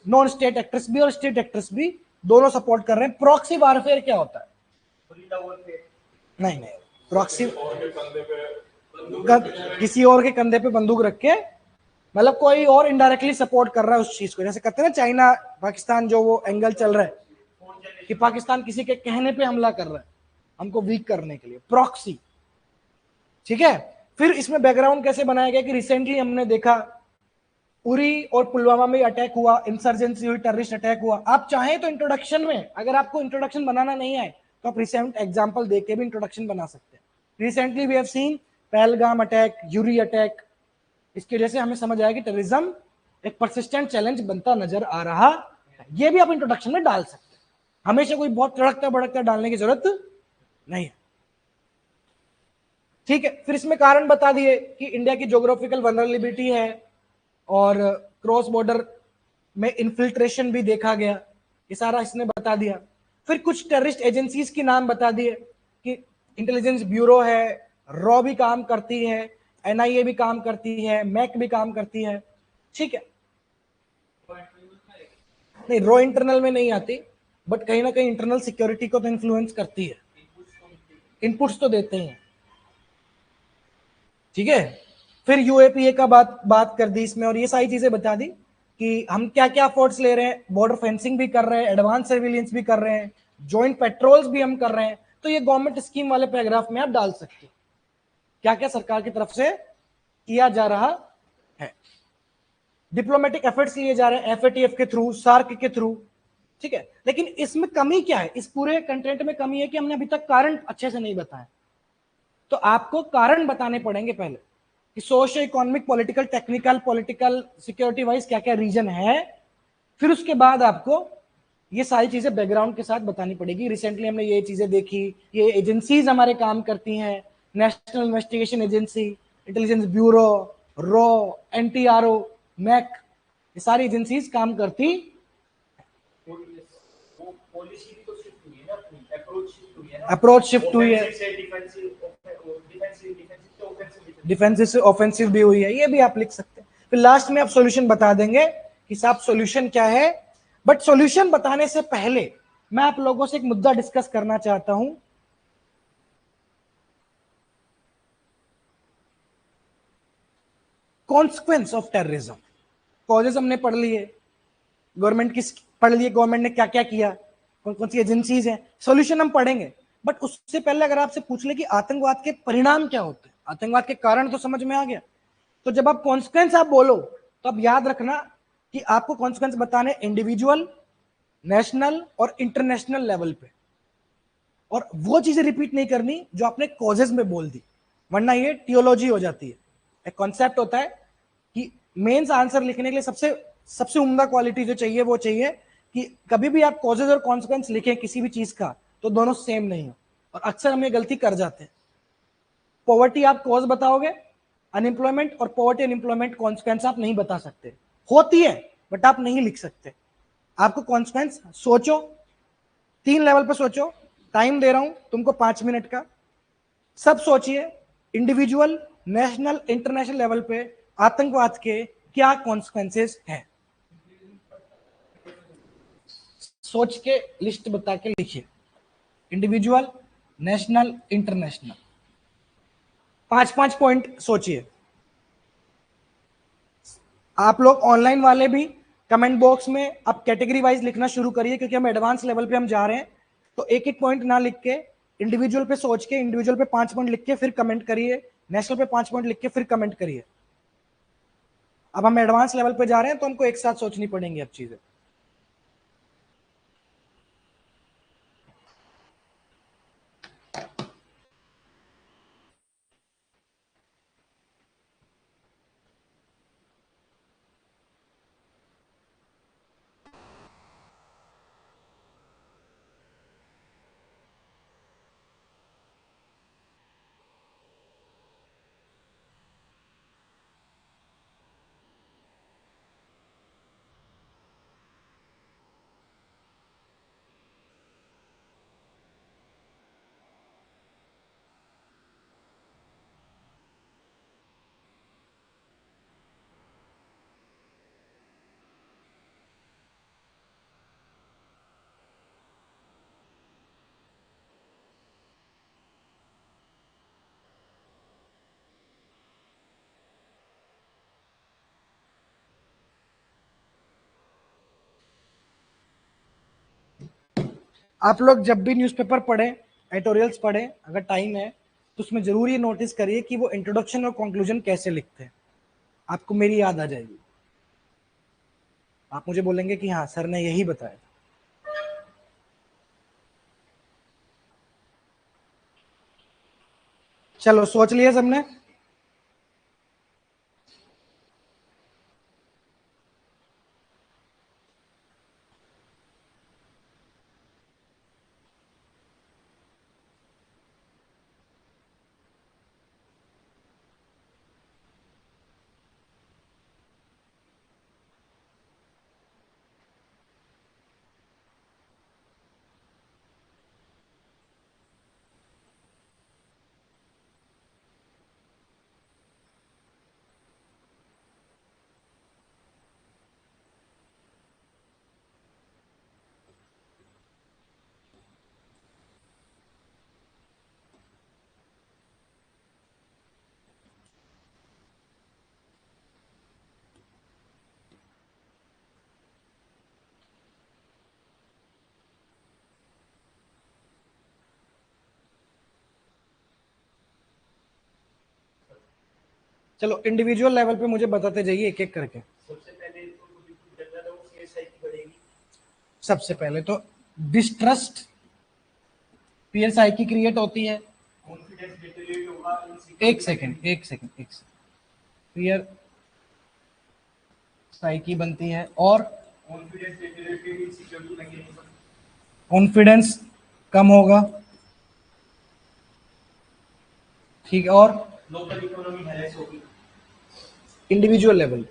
नॉन स्टेट एक्टर्स भी और स्टेट एक्टर्स भी दोनों सपोर्ट कर रहे हैं। प्रॉक्सी वारफेयर क्या होता है? नहीं नहीं, प्रॉक्सी किसी और के कंधे पे बंदूक रख के, मतलब कोई और इनडायरेक्टली सपोर्ट कर रहा है उस चीज को, जैसे कहते हैं ना चाइना पाकिस्तान जो वो एंगल चल रहा है कि पाकिस्तान किसी के कहने पे हमला कर रहा है हमको वीक करने के लिए, प्रॉक्सी, ठीक है। फिर इसमें बैकग्राउंड कैसे बनाया गया कि रिसेंटली हमने देखा उरी और पुलवामा में अटैक हुआ, इंसर्जेंसी हुई, टेररिस्ट अटैक हुआ। आप चाहें तो इंट्रोडक्शन में, अगर आपको इंट्रोडक्शन बनाना नहीं आए तो आप रिसेंट एग्जांपल देके भी इंट्रोडक्शन बना सकते हैं। Recently we have seen Pahalgam attack, Uri attack, इसकी वजह से हमें समझ आया कि टेररिज्म एक परसिस्टेंट चैलेंज बनता नजर आ रहा है। ये भी आप इंट्रोडक्शन में डाल सकते हैं, हमेशा कोई बहुत तड़कता भड़कता डालने की जरूरत नहीं है, ठीक है। फिर इसमें कारण बता दिए कि इंडिया की ज्योग्राफिकल वनरेबिलिटी है और क्रॉस बॉर्डर में इन्फिल्ट्रेशन भी देखा गया, ये सारा इसने बता दिया। फिर कुछ टेररिस्ट एजेंसीज के नाम बता दिए कि इंटेलिजेंस ब्यूरो है, रॉ भी काम करती है, एनआईए भी काम करती है, मैक भी काम करती है, ठीक है। नहीं, रॉ इंटरनल में नहीं आती, बट कहीं ना कहीं इंटरनल सिक्योरिटी को तो इन्फ्लुएंस करती है, इनपुट्स तो देते हैं, ठीक है। फिर यूएपीए का बात कर दी इसमें, और ये सारी चीजें बता दी। कि हम क्या क्या एफर्ट्स ले रहे हैं, बॉर्डर फेंसिंग भी कर रहे हैं, एडवांस सर्विलियंस भी कर रहे हैं, जॉइंट पेट्रोल्स भी हम कर रहे हैं। तो ये गवर्नमेंट स्कीम वाले पैराग्राफ में आप डाल सकते हो क्या क्या सरकार की तरफ से किया जा रहा है। डिप्लोमेटिक एफर्ट्स लिए जा रहे हैं एफएटीएफ के थ्रू, सार्क के थ्रू, ठीक है। लेकिन इसमें कमी क्या है, इस पूरे कंटेंट में कमी है कि हमने अभी तक कारण अच्छे से नहीं बताया। तो आपको कारण बताने पड़ेंगे पहले कि socio economic, political, technical, political, security wise क्या क्या रीजन है। फिर उसके बाद आपको ये सारी चीजें बैकग्राउंड के साथ बतानी पड़ेगी। रिसेंटली हमने ये चीजें देखी, ये एजेंसीज हमारे काम करती हैं, national investigation agency, intelligence bureau, रॉ, एनटीआरओ, मैक, ये सारी एजेंसीज काम करती। अप्रोच शिफ्ट हुई है, डिफेंसिव से ऑफेंसिव भी हुई है, ये भी आप लिख सकते हैं। फिर लास्ट में आप सॉल्यूशन बता देंगे कि साहब सॉल्यूशन क्या है। बट सॉल्यूशन बताने से पहले मैं आप लोगों से एक मुद्दा डिस्कस करना चाहता हूं। Consequence of terrorism. कॉजेज हमने पढ़ लिए, गवर्नमेंट की पढ़ लिए, गवर्नमेंट ने क्या क्या किया, कौन कौन सी एजेंसीज हैं, सॉल्यूशन हम पढ़ेंगे। बट उससे पहले अगर आपसे पूछ ले कि आतंकवाद के परिणाम क्या होते हैं, आतंकवाद के कारण तो समझ में आ गया। तो जब आप कॉन्सिक्वेंस आप बोलो तो आप याद रखना कि आपको कॉन्सिक्वेंस बताने इंडिविजुअल, नेशनल और इंटरनेशनल लेवल पे, और वो चीजें रिपीट नहीं करनी जो आपने कॉजेज में बोल दी, वरना ये टियोलॉजी हो जाती है। एक कॉन्सेप्ट होता है कि मेंस आंसर लिखने के लिए सबसे सबसे उम्दा क्वालिटी जो चाहिए वो चाहिए कि कभी भी आप कॉजेज और कॉन्सिक्वेंस लिखें किसी भी चीज का तो दोनों सेम नहीं हो, और अक्सर हम ये गलती कर जाते हैं। पॉवर्टी आप कॉज बताओगे, अनएम्प्लॉयमेंट और पॉवर्टी अनएम्प्लॉयमेंट कॉन्सिक्वेंस आप नहीं बता सकते, होती है बट आप नहीं लिख सकते। आपको कॉन्सिक्वेंस सोचो, 3 लेवल पे सोचो, टाइम दे रहा हूं तुमको 5 मिनट का, सब सोचिए इंडिविजुअल, नेशनल, इंटरनेशनल लेवल पे आतंकवाद के क्या कॉन्सिक्वेंसेस हैं। सोच के लिस्ट बता के लिखिए, इंडिविजुअल, नेशनल, इंटरनेशनल, 5 5 पॉइंट सोचिए। आप लोग ऑनलाइन वाले भी कमेंट बॉक्स में अब कैटेगरी वाइज लिखना शुरू करिए, क्योंकि हम एडवांस लेवल पे हम जा रहे हैं। तो एक एक पॉइंट ना लिख के इंडिविजुअल पे सोच के, इंडिविजुअल पे 5 पॉइंट लिख के फिर कमेंट करिए, नेशनल पे 5 पॉइंट लिख के फिर कमेंट करिए। अब हम एडवांस लेवल पे जा रहे हैं तो हमको एक साथ सोचनी पड़ेंगी अब चीजें। आप लोग जब भी न्यूज़पेपर पढ़ें, एडिटोरियल्स पढ़ें, अगर टाइम है तो उसमें जरूर ये नोटिस करिए कि वो इंट्रोडक्शन और कंक्लूजन कैसे लिखते हैं। आपको मेरी याद आ जाएगी, आप मुझे बोलेंगे कि हाँ सर ने यही बताया। चलो सोच लिया सबने। चलो इंडिविजुअल लेवल पे मुझे बताते जाइए एक एक करके। सबसे पहले तो डिस्ट्रस्ट पीयर साइकी क्रिएट होती है। एक सेकेंड पीयर साइकी बनती है और कॉन्फिडेंस कम होगा। ठीक है, और लोकल इकोनॉमी हैरेस होगी इंडिविजुअल लेवल।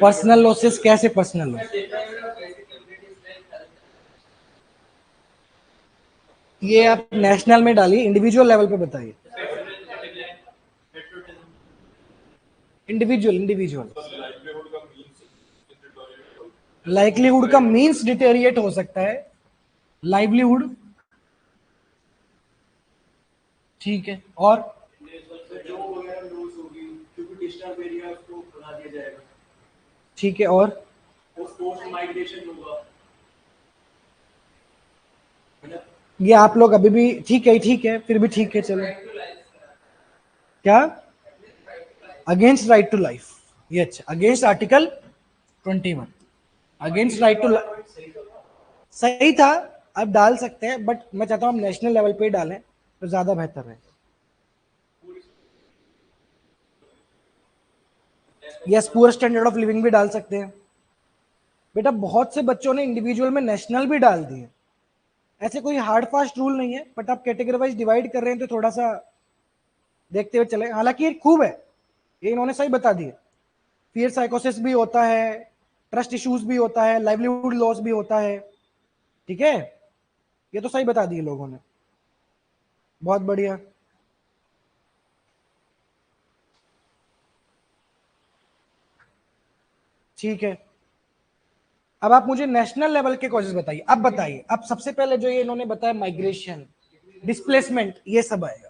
पर्सनल लॉसेस कैसे? पर्सनल लॉस ये आप नेशनल में डालिए, इंडिविजुअल लेवल पे बताइए। इंडिविजुअल लाइवलीहुड का मीन्स डिटेरिएट हो सकता है। लाइवलीहुड ठीक है, और ठीक है, और ये आप लोग अभी भी ठीक है, फिर भी ठीक है, चलो। क्या? अगेंस्ट राइट टू लाइफ, ये अच्छा, against article 21, against right to, सही था। अब डाल सकते हैं, बट मैं चाहता हूँ हम नेशनल लेवल पे ही डालें तो ज्यादा बेहतर है। Yes, poor standard of living भी डाल सकते हैं। बेटा बहुत से बच्चों ने इंडिविजुअल में नेशनल भी डाल दिए, ऐसे कोई हार्ड फास्ट रूल नहीं है, बट आप कैटेगरी वाइज डिवाइड कर रहे हैं तो थोड़ा सा देखते हुए चले। हालांकि ये खूब है, ये इन्होंने सही बता दिए। फियर साइकोसिस भी होता है, ट्रस्ट इश्यूज भी होता है, लाइवलीहुड लॉस भी होता है। ठीक है, ये तो सही बता दिए लोगों ने, बहुत बढ़िया। ठीक है, अब आप मुझे नेशनल लेवल के कॉजेज बताइए। अब बताइए, अब सबसे पहले जो ये इन्होंने बताया माइग्रेशन, डिस्प्लेसमेंट, ये सब आएगा।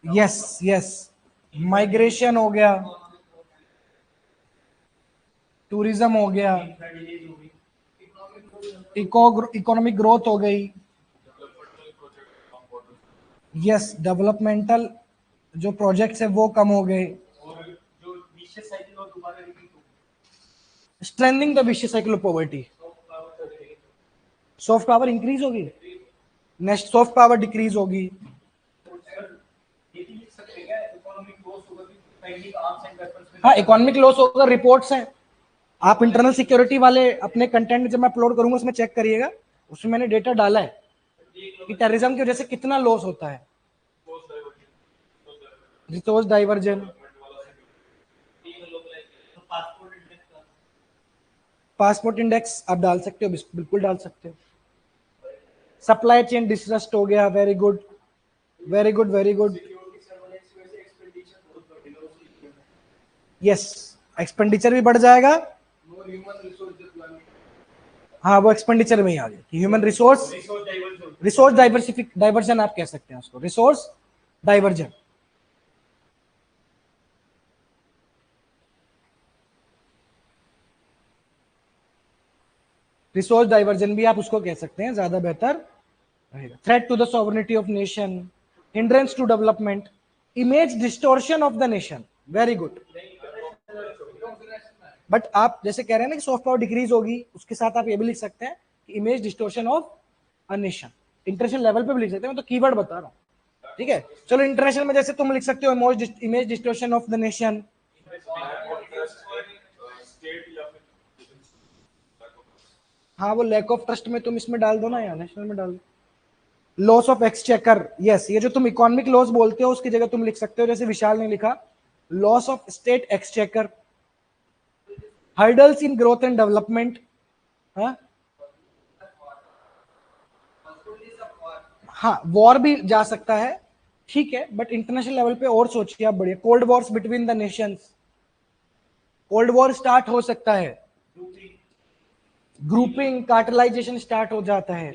यस, माइग्रेशन हो गया, टूरिज्म हो गया, इकोनॉमिक ग्रोथ हो गई। यस, डेवलपमेंटल जो प्रोजेक्ट्स है वो कम हो गए। Strengthening the vicious cycle of poverty, soft power increase होगी, नेक्स्ट सॉफ्ट पावर डिक्रीज होगी। हाँ, इकोनॉमिक लॉस होगा, रिपोर्ट्स हैं। आप इंटरनल सिक्योरिटी वाले अपने कंटेंट जब मैं अपलोड करूंगा उसमें चेक करिएगा, उसमें मैंने डेटा डाला है कि टेररिज्म की वजह से कितना लॉस होता है। रिसोर्स डाइवर्जन, पासपोर्ट इंडेक्स आप डाल सकते हो, बिल्कुल डाल सकते हो। सप्लाई चेन डिसरस्ट हो गया, very good, very good, very good. Yes, expenditure भी बढ़ जाएगा। हाँ, वो एक्सपेंडिचर में ही आ गया, ह्यूमन रिसोर्स डाइवर्जन आप कह सकते हैं उसको, रिसोर्स डाइवर्जन। रिसोर्स डाइवर्जन भी आप उसको कह सकते हैं, ज्यादा बेहतर रहेगा। Threat to the sovereignty of nation, hindrance to development, image distortion of the nation, very good. But आप जैसे कह रहे हैं ना कि सॉफ्ट पावर डिक्रीज होगी, उसके साथ आप ये भी लिख सकते हैं कि image distortion of a nation. International level पे भी लिख सकते हैं, मैं तो कीवर्ड बता रहा हूँ। ठीक है, चलो इंटरनेशनल में जैसे तुम लिख सकते हो image distortion of the nation. हाँ, वो लैक ऑफ ट्रस्ट में तुम इसमें डाल दो ना, या नेशनल में डाल दो। लॉस ऑफ एक्सचेकर, यस, ये जो तुम इकोनॉमिक लॉस बोलते हो उसकी जगह तुम लिख सकते हो, जैसे विशाल ने लिखा, loss of state exchequer. Hurdles in growth and development, हाँ, वॉर भी जा सकता है, ठीक है, बट इंटरनेशनल लेवल पे और सोचिए आप, बढ़िया। Cold Wars between the Nations, cold war start हो सकता है, ग्रुपिंग कार्टलाइजेशन स्टार्ट हो जाता है,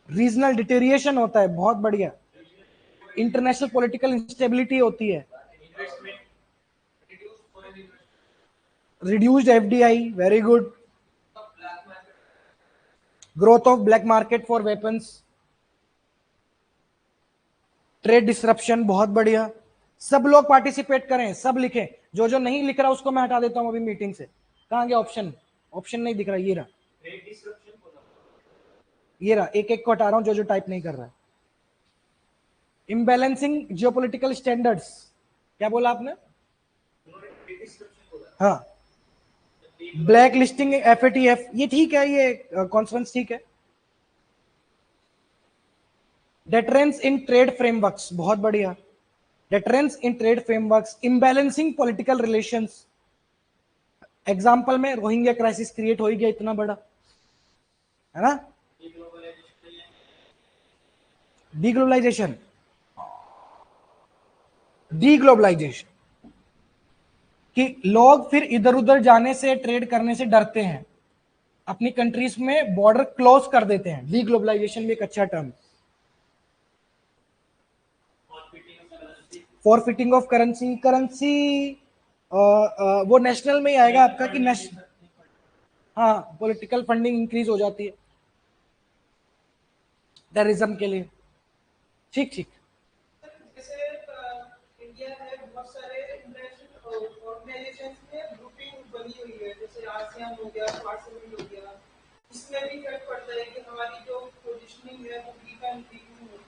रीजनल डिटेरिएशन होता है, बहुत बढ़िया। इंटरनेशनल पॉलिटिकल इंस्टेबिलिटी होती है, reduced FDI, very good. Growth of black market for weapons, trade disruption, बहुत बढ़िया। सब लोग पार्टिसिपेट करें, सब लिखें। जो जो नहीं लिख रहा उसको मैं हटा देता हूं अभी मीटिंग से। कहां गया ऑप्शन? ऑप्शन नहीं दिख रहा, ये रहा, ये रहा, एक एक को हटा रहा हूं जो जो टाइप नहीं कर रहा है। इम्बैलेंसिंग जियोपॉलिटिकल स्टैंडर्ड्स, क्या बोला आपने? हाँ, ब्लैक लिस्टिंग FATF, ये ठीक है, ये कॉन्फ्रेंस ठीक है। डेटरेंस इन ट्रेड फ्रेमवर्क्स, बहुत बढ़िया। Deterrence in trade frameworks, imbalancing political relations. Example में रोहिंग्या क्राइसिस क्रिएट हो ही गया इतना बड़ा, है ना? डीग्लोबलाइजेशन, डीग्लोबलाइजेशन कि लोग फिर इधर उधर जाने से, ट्रेड करने से डरते हैं, अपनी कंट्रीज में बॉर्डर क्लोज कर देते हैं। डीग्लोबलाइजेशन भी एक अच्छा टर्म। फॉरफिटिंग ऑफ करेंसी, करेंसी वो नेशनल में ही आएगा आपका कि नेशनल, हाँ, पॉलिटिकल फंडिंग इंक्रीज हो जाती है टेररिज्म के लिए। ठीक ठीक। जैसे इंडिया है, बहुत सारे इंटरनेशनल ऑर्गेनाइजेशंस में ग्रुपिंग बनी हुई है, जैसे आसियान हो गया, क्वाड हो गया, इसमें भी फर्क पड़ता है कि हमारी जो पोजीशनिंग है वो वीकन होती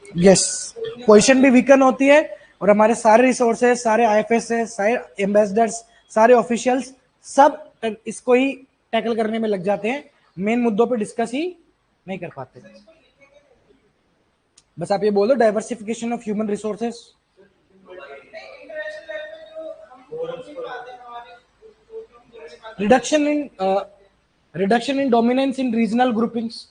है। यस, पोजीशन भी वीकन होती है, और हमारे सारे रिसोर्सेज, सारे IFS, सारे एम्बेसडर्स, सारे ऑफिशियल्स सब इसको ही टैकल करने में लग जाते हैं, मेन मुद्दों पे डिस्कस ही नहीं कर पाते। बस आप ये बोलो, diversification of human resources, reduction in dominance in regional groupings.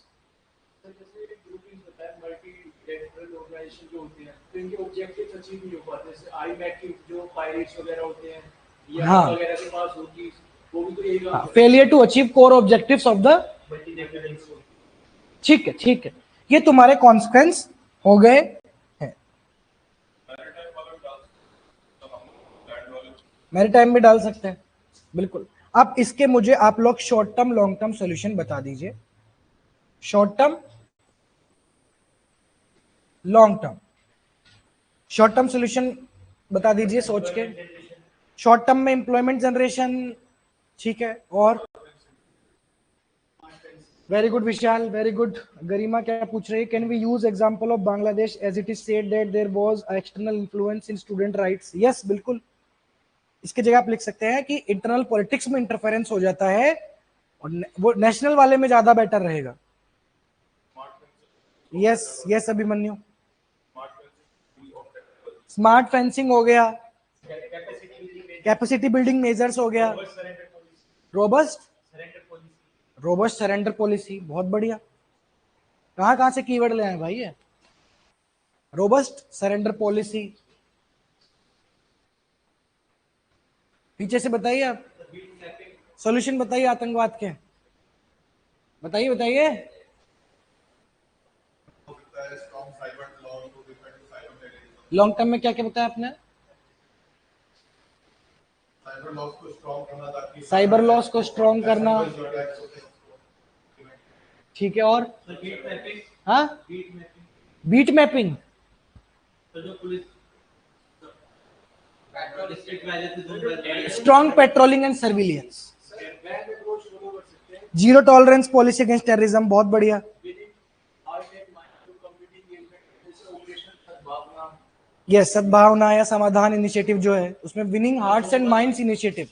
इनके ऑब्जेक्टिव्स अचीव नहीं हो पाते, जैसे आईमैक की जो पायरेट्स वगैरह होते हैं या हाँ, वगैरह के पास होगी, वो भी तो यही failure to achieve core objectives of the, ठीक है ठीक है, ये तुम्हारे कॉन्सिक्वेंस हो गए हैं। मेरे टाइम में डाल सकते हैं, बिल्कुल। अब इसके मुझे आप लोग short term long term solution बता दीजिए। Short term, long term. Short term solution बता दीजिए सोच के। शॉर्ट टर्म में एम्प्लॉयमेंट जनरेशन, ठीक है, और very good Vishal, very good. Garima क्या पूछ रही है? Can we use example of Bangladesh as it is said that there was external influence in student rights? Yes, बिल्कुल। इसकी जगह आप लिख सकते हैं कि इंटरनल पॉलिटिक्स में इंटरफेरेंस हो जाता है, और वो नेशनल वाले में ज्यादा बेटर रहेगा। Yes yes Abhimanyu. Smart fencing हो गया, कैपेसिटी बिल्डिंग मेजर्स हो गया, रोबस्ट रोबस्ट सरेंडर पॉलिसी, बहुत बढ़िया। कहां कहां से कीवर्ड ले आए भाई? ये रोबस्ट सरेंडर पॉलिसी। पीछे से बताइए आप, सॉल्यूशन बताइए आतंकवाद के, बताइए बताइए। लॉन्ग टर्म में क्या क्या बताया आपने? साइबर लॉस को स्ट्रॉन्ग करना, ठीक है, और हाँ, beat mapping, strong patrolling and surveillance, zero tolerance policy against terrorism, बहुत बढ़िया। यस, सद्भावना या समाधान इनिशिएटिव जो है उसमें winning hearts and minds initiative,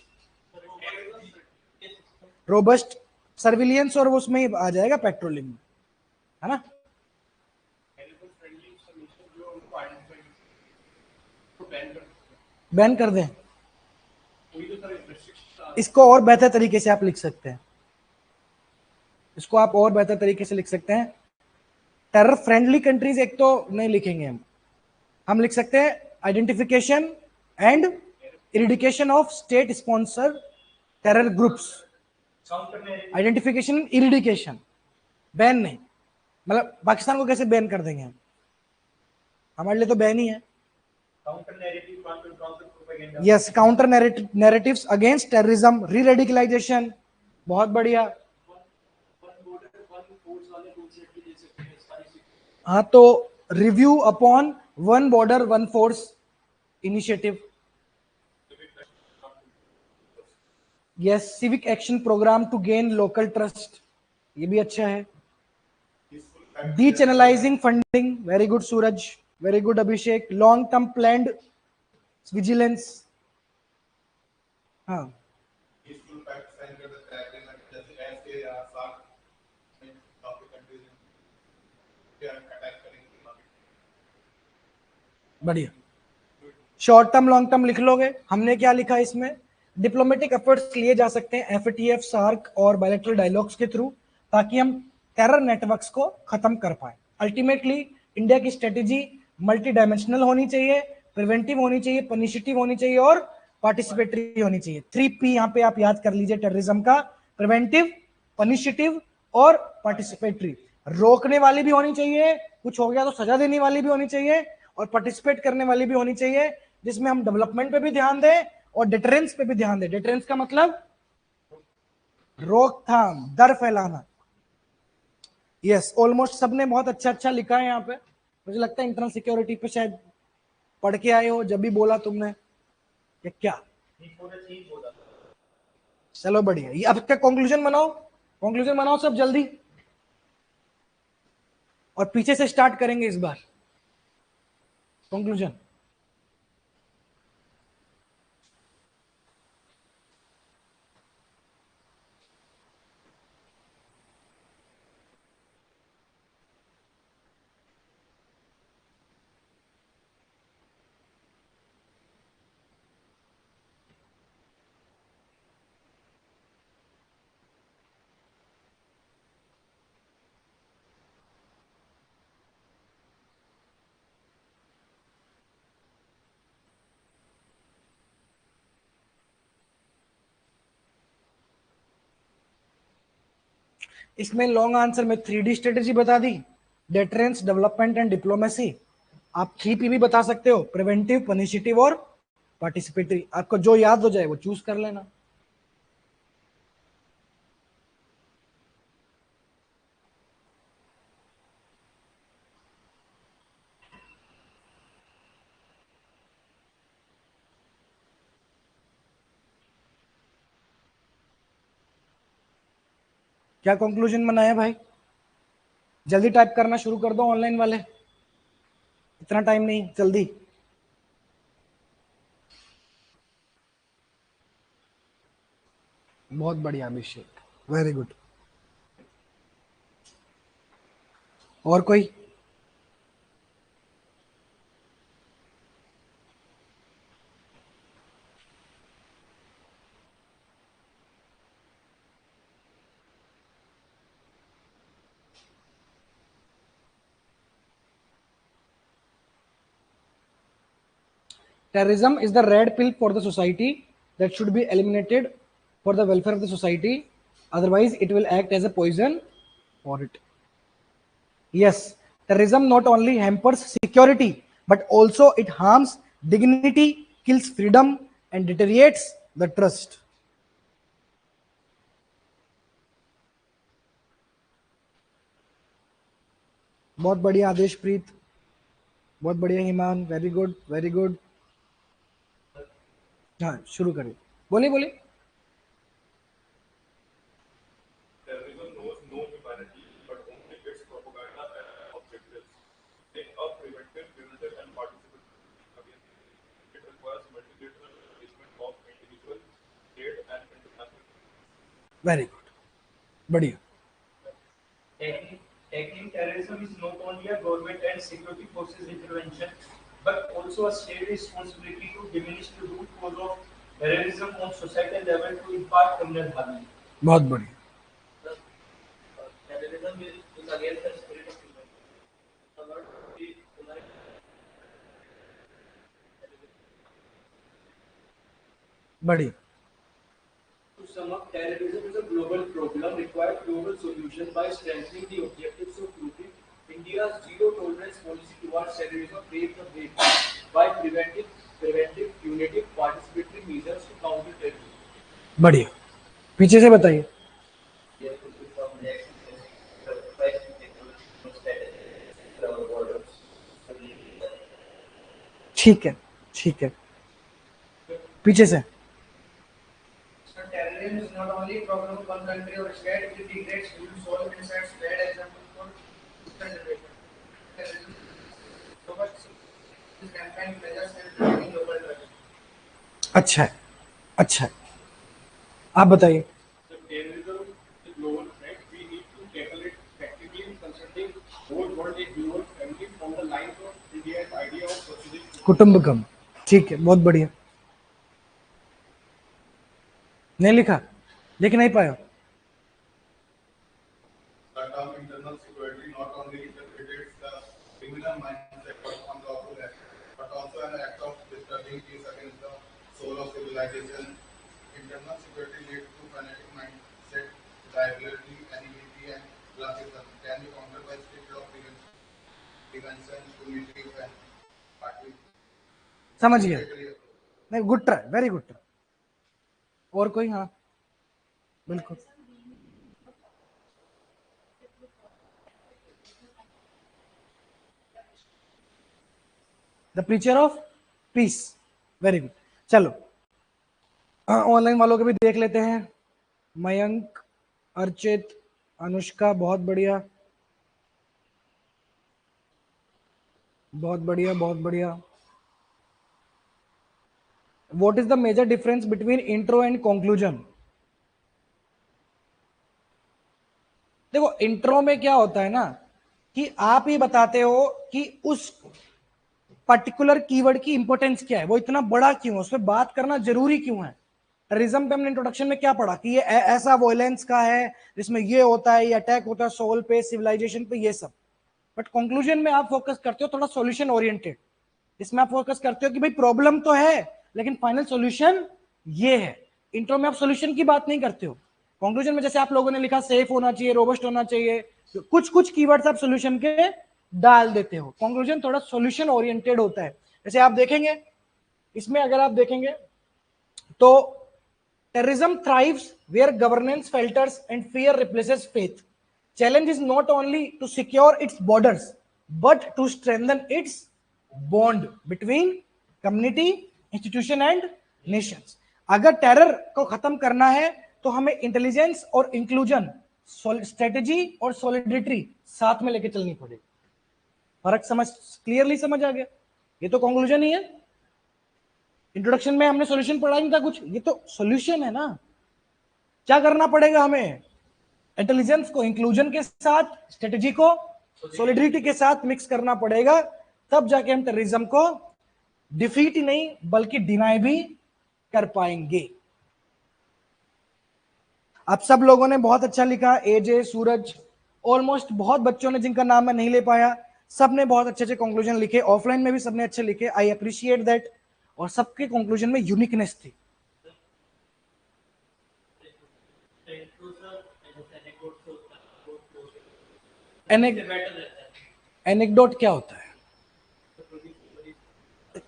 robust surveillance, और वो उसमें ही आ जाएगा पेट्रोलिंग में, है ना? बैन कर दें, इसको और बेहतर तरीके से आप लिख सकते हैं, इसको आप और बेहतर तरीके से लिख सकते हैं। टेरर फ्रेंडली कंट्रीज एक तो नहीं लिखेंगे हम लिख सकते हैं identification and eradication of state sponsor terror groups. Identification, eradication, ban नहीं, मतलब पाकिस्तान को कैसे बैन कर देंगे हम? हमारे लिए तो बैन ही है। Yes, counter narratives against terrorism, re radicalisation, बहुत बढ़िया। हाँ, तो review upon one border one force initiative, yes, civic action programme to gain local trust, ये भी अच्छा है। Dechannelising funding, very good Suraj, very good Abhishek. Long term planned vigilance, हाँ, बढ़िया। शॉर्ट टर्म लॉन्ग टर्म लिख लोगे। हमने क्या लिखा इसमें, डिप्लोमेटिक एफर्ट्स लिए जा सकते हैं एफएटीएफ, सार्क और बायलैटरल डायलॉग्स के थ्रू, ताकि हम टेरर नेटवर्क्स को खत्म कर पाए। अल्टीमेटली इंडिया की स्ट्रेटेजी मल्टी डायमेंशनल होनी चाहिए, प्रिवेंटिव होनी चाहिए, पनिशिटिव होनी चाहिए और पार्टिसिपेटरी होनी चाहिए। 3P यहाँ पे आप याद कर लीजिए टेररिज्म का, प्रिवेंटिव, पनिशिटिव और पार्टिसिपेटरी। रोकने वाली भी होनी चाहिए, कुछ हो गया तो सजा देने वाली भी होनी चाहिए, और पार्टिसिपेट करने वाली भी होनी चाहिए, जिसमें हम डेवलपमेंट पे भी ध्यान दें और डिटरेंस पे भी ध्यान दें। डिटरेंस का मतलब रोकथाम, डर फैलाना। यस, ऑलमोस्ट सबने बहुत अच्छा अच्छा लिखा है यहाँ पे। मुझे लगता है इंटरनल सिक्योरिटी पे शायद पढ़ के आए हो, जब भी बोला तुमने कि क्या, चलो बढ़िया। ये अब तक कंक्लूजन बनाओ, कंक्लूजन बनाओ सब जल्दी, और पीछे से स्टार्ट करेंगे इस बार कंक्लूजन। इसमें लॉन्ग आंसर में 3D स्ट्रेटेजी बता दी, डेटरेंस, डेवलपमेंट एंड डिप्लोमेसी। आप 3P भी बता सकते हो, प्रिवेंटिव, पनिशिटिव और पार्टिसिपेटरी। आपको जो याद हो जाए वो चूज कर लेना। क्या कंक्लूजन बनाया भाई? जल्दी टाइप करना शुरू कर दो ऑनलाइन वाले, इतना टाइम नहीं, जल्दी। बहुत बढ़िया अभिषेक, वेरी गुड। और कोई? Terrorism is the red pill for the society that should be eliminated for the welfare of the society. Otherwise, it will act as a poison for it. Yes, terrorism not only hampers security, but also it harms dignity, kills freedom, and deteriorates the trust. बहुत बढ़िया आदेश प्रीत, बहुत बढ़िया हिमान, very good very good. हाँ शुरू करिए, बोलिए बोलिए। Terrorism knows no humanity, but only its propaganda and objectives. In a preventive, punitive, and participatory against it requires multilateral engagement of individual, state, and international. Very good, बढ़िया। Tackling terrorism is not only a government and security forces intervention, but also a state responsibility to diminish the root cause of terrorism on societal level to impart communal harmony. बहुत बढ़िया, Terrorism is against the spirit of humanity. The word is unite. बढ़िया। To sum up, terrorism is a global problem, requires global solution by strengthening the objectives of grouping. India's zero tolerance policy towards terrorism paves the way by preventive, punitive, participatory measures to counter terrorism. बढ़िया, पीछे से बताइए। There could be some reactions as sacrifice to technological strategies for our borders. ठीक है, ठीक है, पीछे से। So terrorism is not only a problem of one country or state, it degrades human soul and sets bad example for future generations. Terrorism so much is campaign measures and creating global tragedy. अच्छा है, अच्छा है, आप बताइए। So terrorism is a global threat. We need to tackle it effectively, consulting whole world a global family from the lines of India's idea of socialist. कुटुंबकम, ठीक है, बहुत बढ़िया। नहीं लिखा, लिख नहीं पाया। The term internal security not only interprets the criminal mindset but unlawful act, but also an act of disturbing peace against the soul of civilization. Internal security leads to fanatic mindset, rivalry, enmity, and classism. Can be countered by strict law prevention, unity, and party. समझ गया, नहीं, good try, very good try. और कोई? हाँ बिल्कुल। The preacher of peace, very good. चलो online वालों के भी देख लेते हैं। मयंक, अर्चित, अनुष्का, बहुत बढ़िया, बहुत बढ़िया, बहुत बढ़िया। What is the major difference between intro and conclusion? देखो इंट्रो में क्या होता है ना कि आप ही बताते हो कि उस पर्टिकुलर कीवर्ड की इंपॉर्टेंस क्या है, वो इतना बड़ा क्यों है, उस पर बात करना जरूरी क्यों है। टेररिज्म पे हमने इंट्रोडक्शन में क्या पढ़ा कि ये ऐसा वायलेंस का है जिसमें ये होता है, ये अटैक होता है सोल पे, सिविलाइजेशन पे, ये सब। बट कंक्लूजन में आप फोकस करते हो थोड़ा सॉल्यूशन ओरिएंटेड, इसमें आप फोकस करते हो कि भाई प्रॉब्लम तो है लेकिन फाइनल सॉल्यूशन ये है। इंट्रो में आप सॉल्यूशन की बात नहीं करते हो। कंक्लूजन में जैसे आप लोगों ने लिखा सेफ होना चाहिए, रोबस्ट होना चाहिए, कुछ कुछ कीवर्ड्स आप सॉल्यूशन के डाल देते हो। कंक्लूजन थोड़ा सॉल्यूशन ओरिएंटेड होता है। जैसे आप देखेंगे इसमें, अगर आप देखेंगे तो terrorism thrives where governance falters and fear replaces faith. Challenge is not only to secure its borders but to strengthen its bond between community, institution and nations. अगर टेरर को खत्म करना है तो हमें इंटेलिजेंस और इंक्लूजन, स्ट्रेटेजी और solidity साथ में लेके चलनी पड़ेगी। फर्क समझ, क्लियरली समझ आ गया? ये तो कंक्लूजन ही है। इंट्रोडक्शन में हमने सॉल्यूशन पढ़ा नहीं था कुछ, ये तो सॉल्यूशन है ना। क्या करना पड़ेगा हमें? इंटेलिजेंस को इंक्लूजन के साथ, स्ट्रेटेजी को सॉलिडिटी के साथ मिक्स करना पड़ेगा, तब जाके हम टेररिज्म को डिफीट ही नहीं बल्कि डिनाई भी कर पाएंगे। आप सब लोगों ने बहुत अच्छा लिखा, एजे, सूरज, ऑलमोस्ट बहुत बच्चों ने जिनका नाम मैं नहीं ले पाया, सबने बहुत अच्छे अच्छे कंक्लूजन लिखे। ऑफलाइन में भी सबने अच्छे लिखे, आई अप्रिशिएट दैट। और सबके कंक्लूजन में यूनिकनेस थी। एनेक्डोट क्या होता है?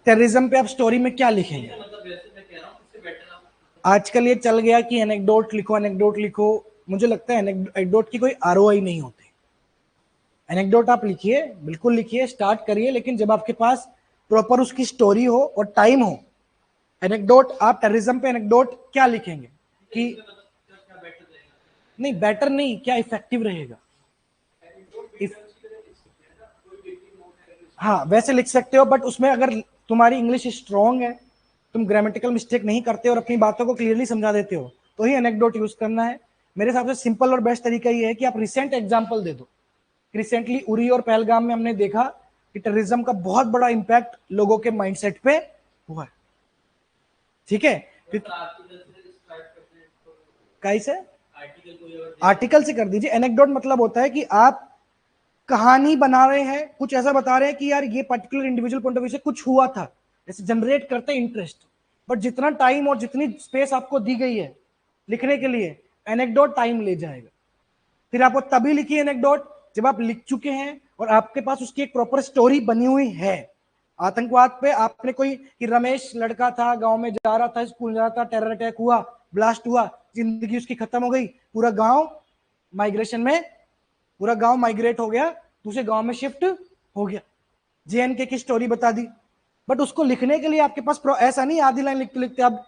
टेररिज्म पे आप स्टोरी में क्या लिखेंगे? आजकल ये चल गया कि एनेक्डोट लिखो, एनेक्डोट लिखो। मुझे लगता है एनेक्डोट की कोई आरओआई नहीं होती। एनेक्डोट आप लिखिए, बिल्कुल लिखिए, स्टार्ट करिए, लेकिन जब आपके पास प्रॉपर उसकी स्टोरी हो और टाइम हो। एनेक्डोट, आप टेररिज्म पे एनेक्डोट क्या लिखेंगे कि नहीं, बेटर नहीं, क्या इफेक्टिव रहेगा? हाँ वैसे लिख सकते हो, बट उसमें अगर तुम्हारी इंग्लिश स्ट्रांग है, तुम ग्रामेटिकल मिस्टेक नहीं करते और अपनी बातों को क्लियरली समझा देते हो, तो ही एनेक्डोट यूज करना है। मेरे हिसाब से सिंपल और बेस्ट तरीका ये है कि आप रिसेंट एग्जांपल दे दो। रिसेंटली उरी और पहलगाम में हमने देखा कि टेररिज्म का बहुत बड़ा इंपैक्ट लोगों के माइंडसेट पे हुआ है। ठीक है, कैसे? आर्टिकल से कर दीजिए। एनेक्डोट मतलब होता है कि आप कहानी बना रहे हैं, कुछ ऐसा बता रहे हैं कि यार ये particular individual point of view से कुछ हुआ था, जैसे जनरेट करते हैं इंटरेस्ट। बट जितना टाइम और जितनी स्पेस आपको दी गई है लिखने के लिए, एनेक्डोट टाइम ले जाएगा। फिर आपको तभी लिखिए एनेक्डोट जब आप लिख चुके हैं और आपके पास उसकी एक प्रॉपर स्टोरी बनी हुई है। आतंकवाद पे आपने कोई कि रमेश लड़का था, गांव में जा रहा था, स्कूल जा रहा था, टेरर अटैक हुआ, ब्लास्ट हुआ, जिंदगी उसकी खत्म हो गई, पूरा गांव माइग्रेशन में, पूरा गांव माइग्रेट हो गया, दूसरे गांव में शिफ्ट हो गया। जेएनके की स्टोरी बता दी, बट उसको लिखने के लिए आपके पास ऐसा नहीं आधी लाइन लिखते लिखते अब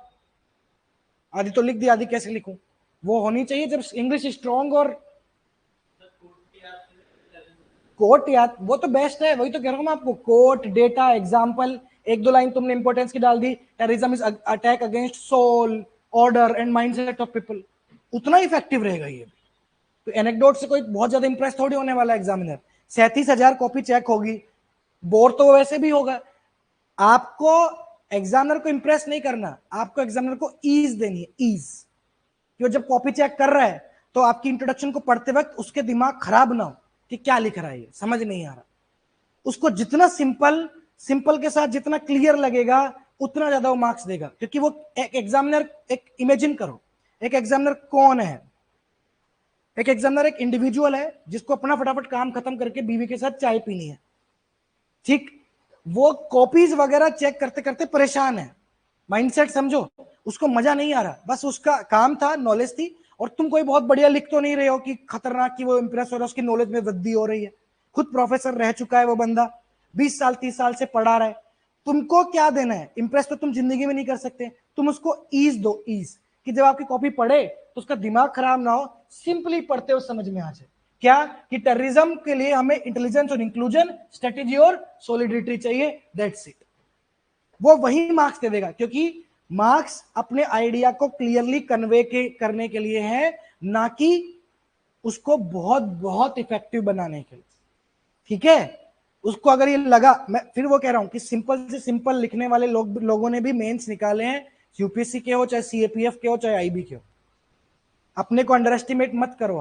आधी तो लिख दी, आधी कैसे लिखूं, वो होनी चाहिए जब इंग्लिश स्ट्रॉन्ग और कोट याद, वो तो बेस्ट है, वही तो कह रहा हूं मैं आपको, कोट, डेटा, एग्जाम्पल, एक दो लाइन तुमने इंपॉर्टेंस की डाल दी, terrorism is attack against soul, order and mindset of people, उतना इफेक्टिव रहेगा ये। तो एनेक्डोट से कोई बहुत ज्यादा इंप्रेस थोड़ी होने वाला एग्जामिनर। 37,000 कॉपी चेक होगी, बोर तो वैसे भी होगा। आपको एग्जामिनर को इंप्रेस नहीं करना, आपको एग्जामिनर को ईज देनी है, ईज। कि जब कॉपी चेक कर रहा है तो आपकी इंट्रोडक्शन को पढ़ते वक्त उसके दिमाग खराब ना हो कि क्या लिख रहा है, ये समझ नहीं आ रहा। उसको जितना सिंपल सिंपल के साथ जितना क्लियर लगेगा उतना ज्यादा वो मार्क्स देगा। क्योंकि वो एक एग्जामिनर, एक इमेजिन करो, एक एग्जामिनर कौन है? एक एग्जामिनर एक इंडिविजुअल है जिसको अपना फटाफट काम खत्म करके बीवी के साथ चाय पीनी है, ठीक? वो कॉपीज वगैरह चेक करते करते परेशान है, माइंडसेट समझो, उसको मजा नहीं आ रहा, बस उसका काम था, नॉलेज थी, और तुम कोई बहुत बढ़िया लिख तो नहीं रहे हो कि खतरनाक कि वो इंप्रेस हो रहा है, उसकी नॉलेज में वृद्धि हो रही है, खुद प्रोफेसर रह चुका है वो बंदा, 20 साल 30 साल से पढ़ा रहा है। तुमको क्या देना है? इंप्रेस तो तुम जिंदगी में नहीं कर सकते, तुम उसको ईज दो, ईज, कि जब आपकी कॉपी पढ़े तो उसका दिमाग खराब ना हो, सिंपली पढ़ते हो समझ में आ जाए। क्या कि टेररिज्म के लिए हमें इंटेलिजेंस और इंक्लूजन, स्ट्रेटेजी और सॉलिडिटी चाहिए, दैट्स इट। वो वही मार्क्स दे देगा, क्योंकि मार्क्स अपने आइडिया को क्लियरली कन्वे करने के लिए है, ना कि उसको बहुत बहुत इफेक्टिव बनाने के लिए, ठीक है? उसको अगर ये लगा, मैं फिर वो कह रहा हूं कि सिंपल से सिंपल लिखने वाले लोगों ने भी मेंस निकाले हैं, यूपीएससी के हो, चाहे सीएपीएफ के हो, चाहे आईबी के हो। अपने को अंडर एस्टिमेट मत करो।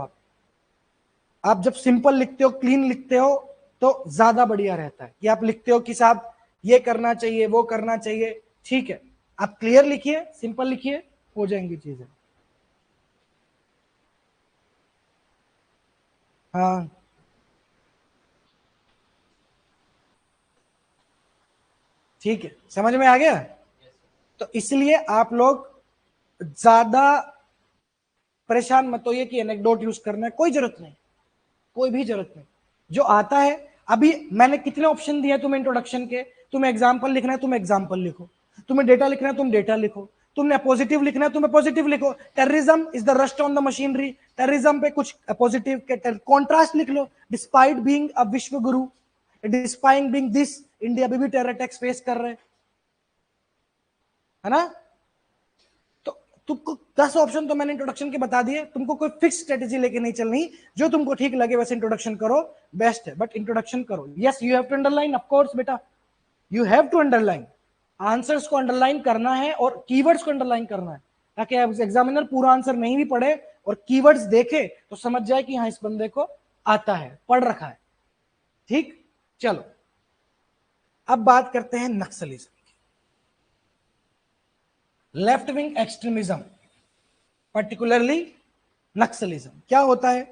आप जब सिंपल लिखते हो, क्लीन लिखते हो, तो ज्यादा बढ़िया रहता है कि आप लिखते हो कि साहब ये करना चाहिए, वो करना चाहिए, ठीक है? आप क्लियर लिखिए, सिंपल लिखिए, हो जाएंगी चीजें। हाँ, ठीक है, समझ में आ गया? तो इसलिए आप लोग ज्यादा परेशान मत होइए कि एनेक्डोट यूज करना है, कोई जरूरत नहीं, कोई भी जरूरत नहीं। जो आता है, अभी मैंने कितने ऑप्शन दिए तुम्हें इंट्रोडक्शन के, तुम्हें एग्जाम्पल लिखना है तुम एग्जाम्पल लिखो, तुम्हें डेटा लिखना है तुम डेटा लिखो, तुमने पॉजिटिव लिखना है तुम्हें पॉजिटिव लिखो। Terrorism is the rust on the machinery, terrorism पे कुछ पॉजिटिव कॉन्ट्रास्ट लिख लो। डिस्पाइट बीइंग अ विश्व गुरु, डिस्पाइट बीइंग दिस, इंडिया भी टेरर अटैक्स फेस कर रहे हैं, है ना? तो तुमको 10 ऑप्शन तो मैंने इंट्रोडक्शन के बता दिए, तुमको कोई फिक्स स्ट्रेटेजी लेके नहीं चलनी, जो तुमको ठीक लगे वैसे इंट्रोडक्शन करो, बेस्ट है, बट इंट्रोडक्शन करो। Yes, you have to underline, of course बेटा, you have to underline, answers को अंडरलाइन करना है और कीवर्ड्स को अंडरलाइन करना है, ताकि एग्जामिनर पूरा आंसर नहीं भी पढ़े और कीवर्ड्स देखे तो समझ जाए कि हाँ इस बंदे को आता है, पढ़ रखा है, ठीक? चलो अब बात करते हैं Naxalism, left wing extremism, particularly Naxalism. क्या होता है?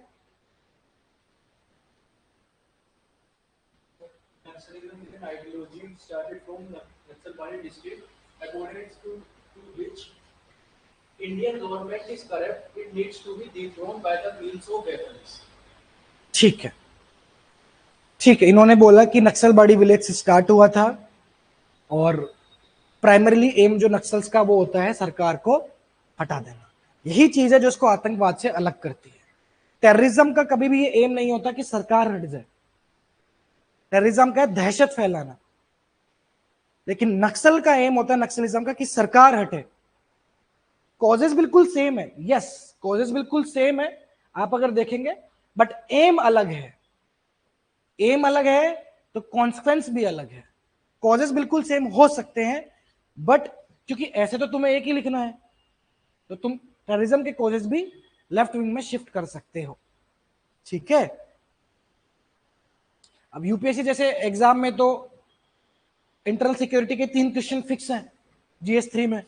Nationalism is an ideology started from Naxal Party district, according to which Indian government is corrupt. It needs to be dethroned by the means of weapons. ठीक है, ठीक है, इन्होंने बोला कि नक्सलबाड़ी विलेज से स्टार्ट हुआ था और प्राइमरीली एम जो नक्सल्स का वो होता है सरकार को हटा देना। यही चीज है जो इसको आतंकवाद से अलग करती है। टेररिज्म का कभी भी ये एम नहीं होता कि सरकार हट जाए, टेररिज्म का है दहशत फैलाना, लेकिन नक्सल का एम होता है, नक्सलिज्म का, कि सरकार हटे। कॉजेस बिल्कुल सेम है, यस, कॉजेस बिल्कुल सेम है आप अगर देखेंगे, बट एम अलग है। एम अलग है तो कॉन्सिक्वेंस भी अलग है। कॉजेस बिल्कुल सेम हो सकते हैं, बट क्योंकि ऐसे तो तुम्हें एक ही लिखना है, तो तुम टेररिज्म के कॉजेस भी लेफ्ट विंग में शिफ्ट कर सकते हो, ठीक है? अब यूपीएससी जैसे एग्जाम में तो इंटरनल सिक्योरिटी के 3 क्वेश्चन फिक्स हैं जीएस 3 में,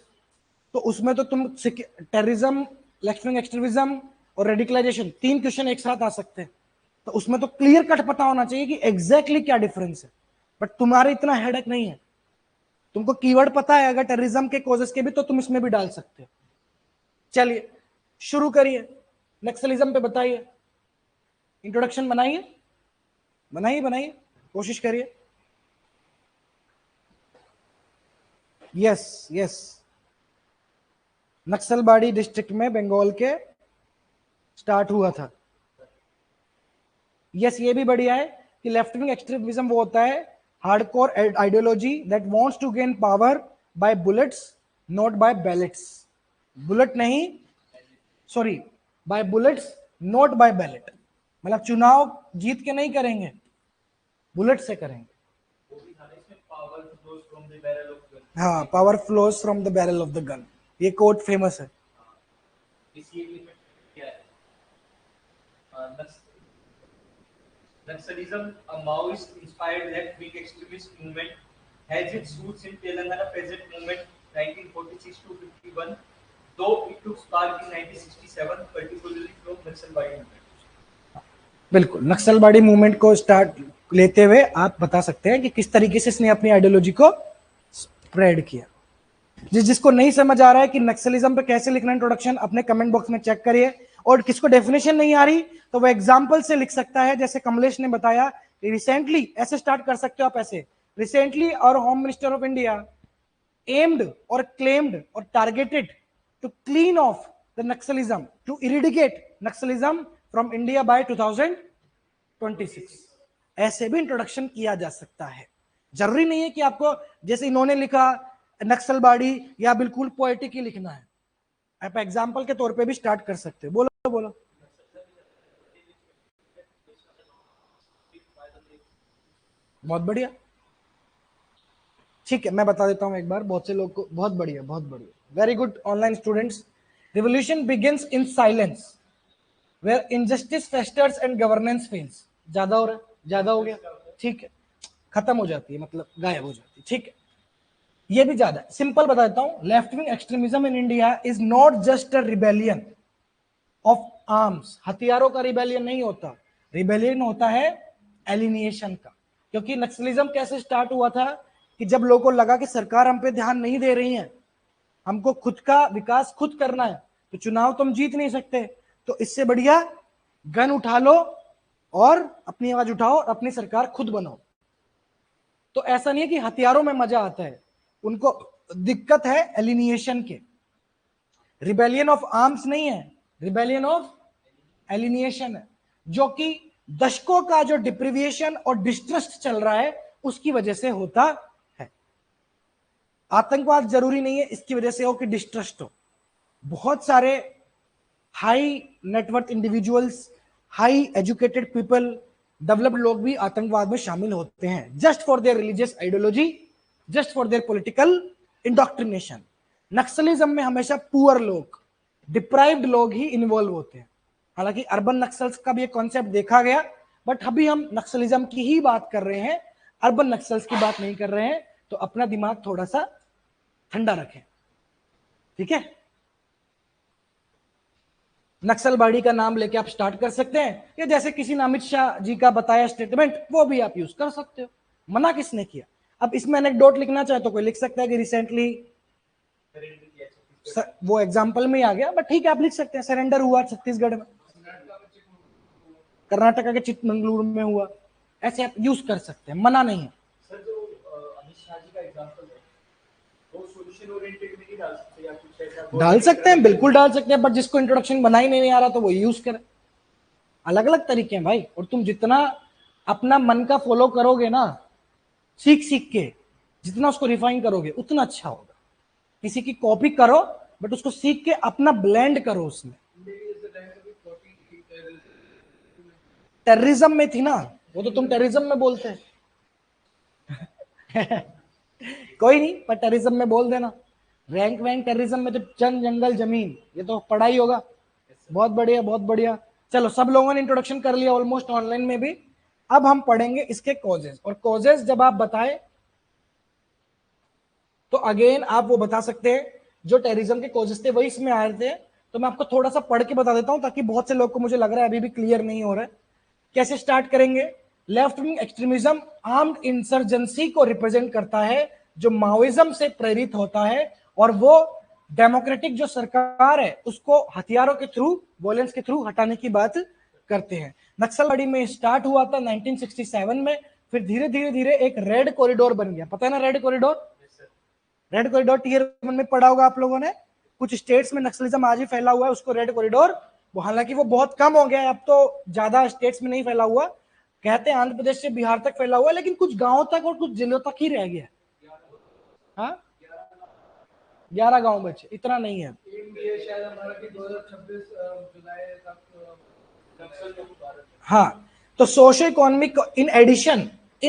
तो उसमें तो तुम टेररिज्म, लेफ्ट विंग एक्सट्रीमिज्म और रेडिकलाइजेशन 3 क्वेश्चन एक साथ आ सकते हैं, तो उसमें तो क्लियर कट पता होना चाहिए कि एग्जैक्टली क्या डिफरेंस है। बट तुम्हारे इतना हेडेक नहीं है, तुमको कीवर्ड पता है, अगर टेररिज्म के कॉजेस के भी तो तुम इसमें भी डाल सकते हो। चलिए शुरू करिए, नक्सलिज्म पे बताइए, इंट्रोडक्शन बनाइए, बनाइए बनाइए, कोशिश करिए। यस यस, नक्सलबाड़ी डिस्ट्रिक्ट में बंगाल के स्टार्ट हुआ था। यस, ये भी बढ़िया है कि लेफ्ट विंग एक्सट्रीमिज्म वो होता है hardcore ideology that wants to gain power by bullets not by ballots. Bullet नहीं, sorry, by bullets not by ballot, मतलब चुनाव जीत के नहीं करेंगे, बुलेट से करेंगे। हाँ, power flows from the barrel of the gun, ये कोट फेमस है। Naxalism, a Maoist-inspired left-wing extremist movement, has its roots in Telangana Peasant Movement 1946 to 51, though it took spark in 1967, particularly from Naxalbari movement. बिल्कुल, Naxalbari movement को start लेते हुए आप बता सकते हैं कि किस तरीके से इसने अपनी आइडियोलॉजी को स्प्रेड किया। जिसको नहीं समझ आ रहा है कि नक्सलिज्म पे कैसे लिखना इंट्रोडक्शन, अपने कमेंट बॉक्स में चेक करिए, और किसको डेफिनेशन नहीं आ रही तो वो एग्जांपल से लिख सकता है, जैसे कमलेश ने बताया रिसेंटली, ऐसे स्टार्ट कर सकते हो आप ऐसे, रिसेंटली और home minister of India aimed और क्लेम्ड और targeted to clean off the naxalism, to eradicate naxalism from India by 2026। ऐसे भी इंट्रोडक्शन किया जा सकता है। जरूरी नहीं है कि आपको जैसे इन्होंने लिखा नक्सलबाड़ी या बिल्कुल पोएटिक ही लिखना है, आप एग्जाम्पल के तौर पे भी स्टार्ट कर सकते हो। बोलो बोलो। बहुत बढ़िया, ठीक है, मैं बता देता हूं एक बार, बहुत से लोग को। बहुत बढ़िया, बहुत बढ़िया, very good online students. Revolution begins in silence where injustice festers and governance fails. ज्यादा हो रहा है, ज्यादा हो गया, ठीक है, खत्म हो जाती है, मतलब गायब हो जाती है, ठीक है, ये भी ज्यादा। सिंपल बता देता हूं, left wing extremism in India is not just a rebellion of arms, हथियारों का रिबेलियन नहीं होता, रिबेलियन होता है एलिनिएशन का। क्योंकि नक्सलिज्म कैसे स्टार्ट हुआ था कि जब लोगों को लगा कि सरकार हम पे ध्यान नहीं दे रही है, हमको खुद का विकास खुद करना है, तो चुनाव तुम जीत नहीं सकते, तो इससे बढ़िया गन उठा लो और अपनी आवाज उठाओ और अपनी सरकार खुद बनाओ। तो ऐसा नहीं है कि हथियारों में मजा आता है, उनको दिक्कत है एलिनिएशन के। रिबेलियन ऑफ आर्म्स नहीं है, रिबेलियन ऑफ एलिनिएशन है, जो कि दशकों का जो डिप्रिविएशन और डिस्ट्रस्ट चल रहा है उसकी वजह से होता है। आतंकवाद जरूरी नहीं है इसकी वजह से हो कि डिस्ट्रस्ट हो। बहुत सारे high net worth individuals, high educated people, developed लोग भी आतंकवाद में शामिल होते हैं, just for their religious ideology, just for their political indoctrination. Naxalism में हमेशा पुअर लोग, डिप्राइव्ड लोग ही इन्वॉल्व होते हैं। हालांकि अर्बन नक्सल्स का भी एक कॉन्सेप्ट देखा गया, बट अभी हम नक्सलिज्म की ही बात कर रहे हैं, अर्बन नक्सल्स की बात नहीं कर रहे हैं, तो अपना दिमाग थोड़ा सा ठंडा रखें, ठीक है। नक्सलबाड़ी का नाम लेके आप स्टार्ट कर सकते हैं, या जैसे किसी ने अमित शाह जी का बताया स्टेटमेंट, वो भी आप यूज कर सकते हो, मना किसने किया। अब इसमें एनेक्डोट लिखना चाहे तो कोई लिख सकता है कि रिसेंटली, वो एग्जांपल में ही आ गया, बट ठीक है, आप लिख सकते हैं सरेंडर हुआ छत्तीसगढ़ में, कर्नाटका के चिकमंगलुरु में हुआ, ऐसे आप यूज कर सकते हैं, मना नहीं है। सर, जो अमित शाह जी का एग्जांपल है, वो सॉल्यूशन ओरिएंटेड में नहीं डाल सकते या कुछ ऐसा? डाल सकते हैं, बिल्कुल डाल सकते हैं, बट जिसको इंट्रोडक्शन बना ही नहीं आ रहा तो वो यूज करे। अलग अलग तरीके हैं भाई, और तुम जितना अपना मन का फॉलो करोगे ना, सीख सीख के जितना उसको रिफाइन करोगे उतना अच्छा होगा। किसी की कॉपी करो, बट उसको सीख के अपना ब्लेंड करो उसमें। टेररिज्म में थी ना वो, तो तुम टेररिज्म में बोलते हैं कोई नहीं, पर टेररिज्म में बोल देना। रैंक वैंक टेररिज्म में तो जन जंगल जमीन, ये तो पढ़ा ही होगा। बहुत बढ़िया, बहुत बढ़िया। चलो, सब लोगों ने इंट्रोडक्शन कर लिया ऑलमोस्ट, ऑनलाइन में भी। अब हम पढ़ेंगे इसके कॉजेज, और कॉजेज जब आप बताए तो अगेन आप वो बता सकते हैं जो टेररिज्म के कॉजेज थे वही इसमें आए थे। तो मैं आपको थोड़ा सा पढ़ के बता देता हूं, ताकि बहुत से लोग को मुझे लग रहा है अभी भी क्लियर नहीं हो रहा है। कैसे स्टार्ट करेंगे? Left wing extremism armed insurgency को रिप्रेजेंट करता है, जो माओइज्म से प्रेरित होता है, और वो डेमोक्रेटिक जो सरकार है उसको हथियारों के थ्रू, वॉयलेंस के थ्रू हटाने की बात करते हैं। नक्सलबाड़ी में स्टार्ट हुआ था 1967 में, फिर धीरे धीरे धीरे एक रेड कॉरिडोर बन गया। पता है ना red corridor? Red corridor tier 1 में पढ़ा होगा आप लोगों ने, कुछ स्टेट्स में नक्सलिज्म आज भी फैला हुआ है, उसको रेड कॉरिडोर, हालांकि वो बहुत कम हो गया है, अब तो ज्यादा स्टेट्स में नहीं फैला हुआ, कहते हैं आंध्र प्रदेश से बिहार तक फैला हुआ है, लेकिन कुछ गांवों तक और कुछ जिलों तक ही रह गया। हाँ 11 गांव बचे, इतना नहीं है। ये शायद हमारा कि 2026 जुलाई तक नक्सल मुक्त भारत। हाँ, तो socio economic in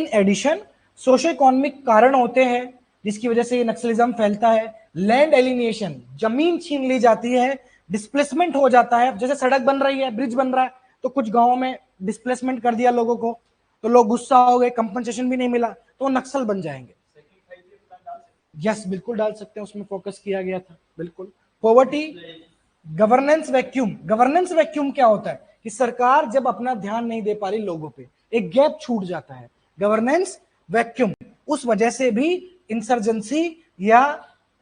addition socio economic कारण होते हैं जिसकी वजह से ये नक्सलिज्म फैलता है। लैंड एलिनिएशन, जमीन छीन ली जाती है, डिस्प्लेसमेंट हो जाता है, जैसे सड़क बन रही है, ब्रिज बन रहा है, तो कुछ गांवों में डिस्प्लेसमेंट कर दिया लोगों को, तो लोग गुस्सा हो गए, कंपनसेशन भी नहीं मिला, तो वो नक्सल बन जाएंगे। यस बिल्कुल डाल सकते हैं, उसमें फोकस किया गया था बिल्कुल। पॉवर्टी, गवर्नेंस वैक्यूम क्या होता है कि सरकार जब अपना ध्यान नहीं दे पा रही लोगों पे, एक गैप छूट जाता है, गवर्नेंस वैक्यूम, उस वजह से भी इंसर्जेंसी या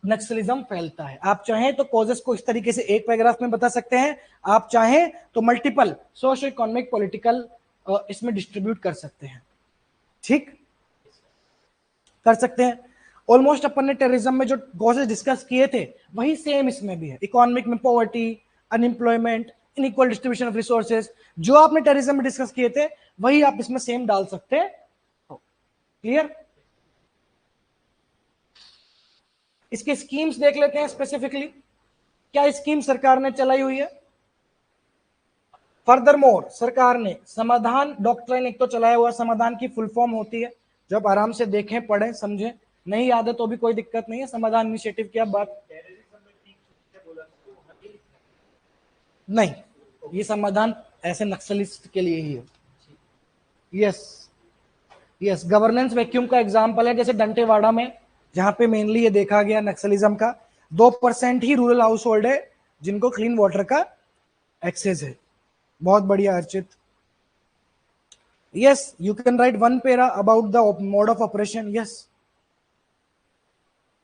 नक्सलिज्म फैलता है। आप चाहें तो कॉजेस को इस तरीके से एक पैराग्राफ में बता सकते हैं, आप चाहें तो मल्टीपल सोशो इकोनॉमिक पॉलिटिकल इसमें डिस्ट्रीब्यूट कर सकते हैं, ठीक कर सकते हैं। ऑलमोस्ट अपन ने टेररिज्म में जो कॉजेस डिस्कस किए थे वही सेम इसमें भी है। इकोनॉमिक में poverty, unemployment, inequal distribution of resources, जो आपने टेररिज्म में डिस्कस किए थे वही आप इसमें सेम डाल सकते हो। क्लियर? इसके स्कीम्स देख लेते हैं स्पेसिफिकली, क्या स्कीम सरकार ने चलाई हुई है। फर्दर मोर सरकार ने समाधान डॉक्ट्राइन एक तो चलाया हुआ, समाधान की फुल फॉर्म होती है, जब आराम से देखें, पढ़ें, समझें, नहीं याद है तो भी कोई दिक्कत नहीं है, समाधान इनिशिएटिव की आप बात नहीं, ये समाधान ऐसे नक्सलिस्ट के लिए ही है। यस गवर्नेंस वैक्यूम का एग्जांपल है जैसे दंतेवाड़ा में, जहां पे मेनली ये देखा गया नक्सलिज्म का, 2% ही रूरल हाउस होल्ड है जिनको क्लीन वाटर का एक्सेस है। बहुत बढ़िया Archit. Yes you can write 1 para about the mode of operation. Yes,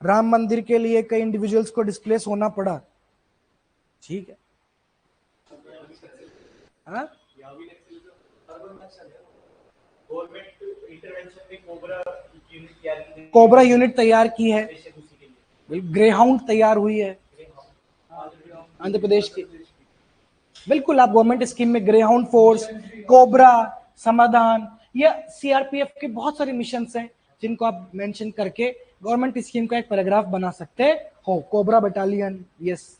Ram मंदिर के लिए कई इंडिविजुअल्स को डिस्प्लेस होना पड़ा, ठीक है। हाँ? कोबरा यूनिट तैयार की है, ग्रेहाउंड तैयार हुई है आंध्र प्रदेश की, बिल्कुल। आप गवर्नमेंट स्कीम में ग्रेहाउंड फोर्स, कोबरा, समाधान, या सीआरपीएफ के बहुत सारे मिशन हैं जिनको आप मेंशन करके गवर्नमेंट स्कीम का एक पैराग्राफ बना सकते हो। Cobra battalion, yes.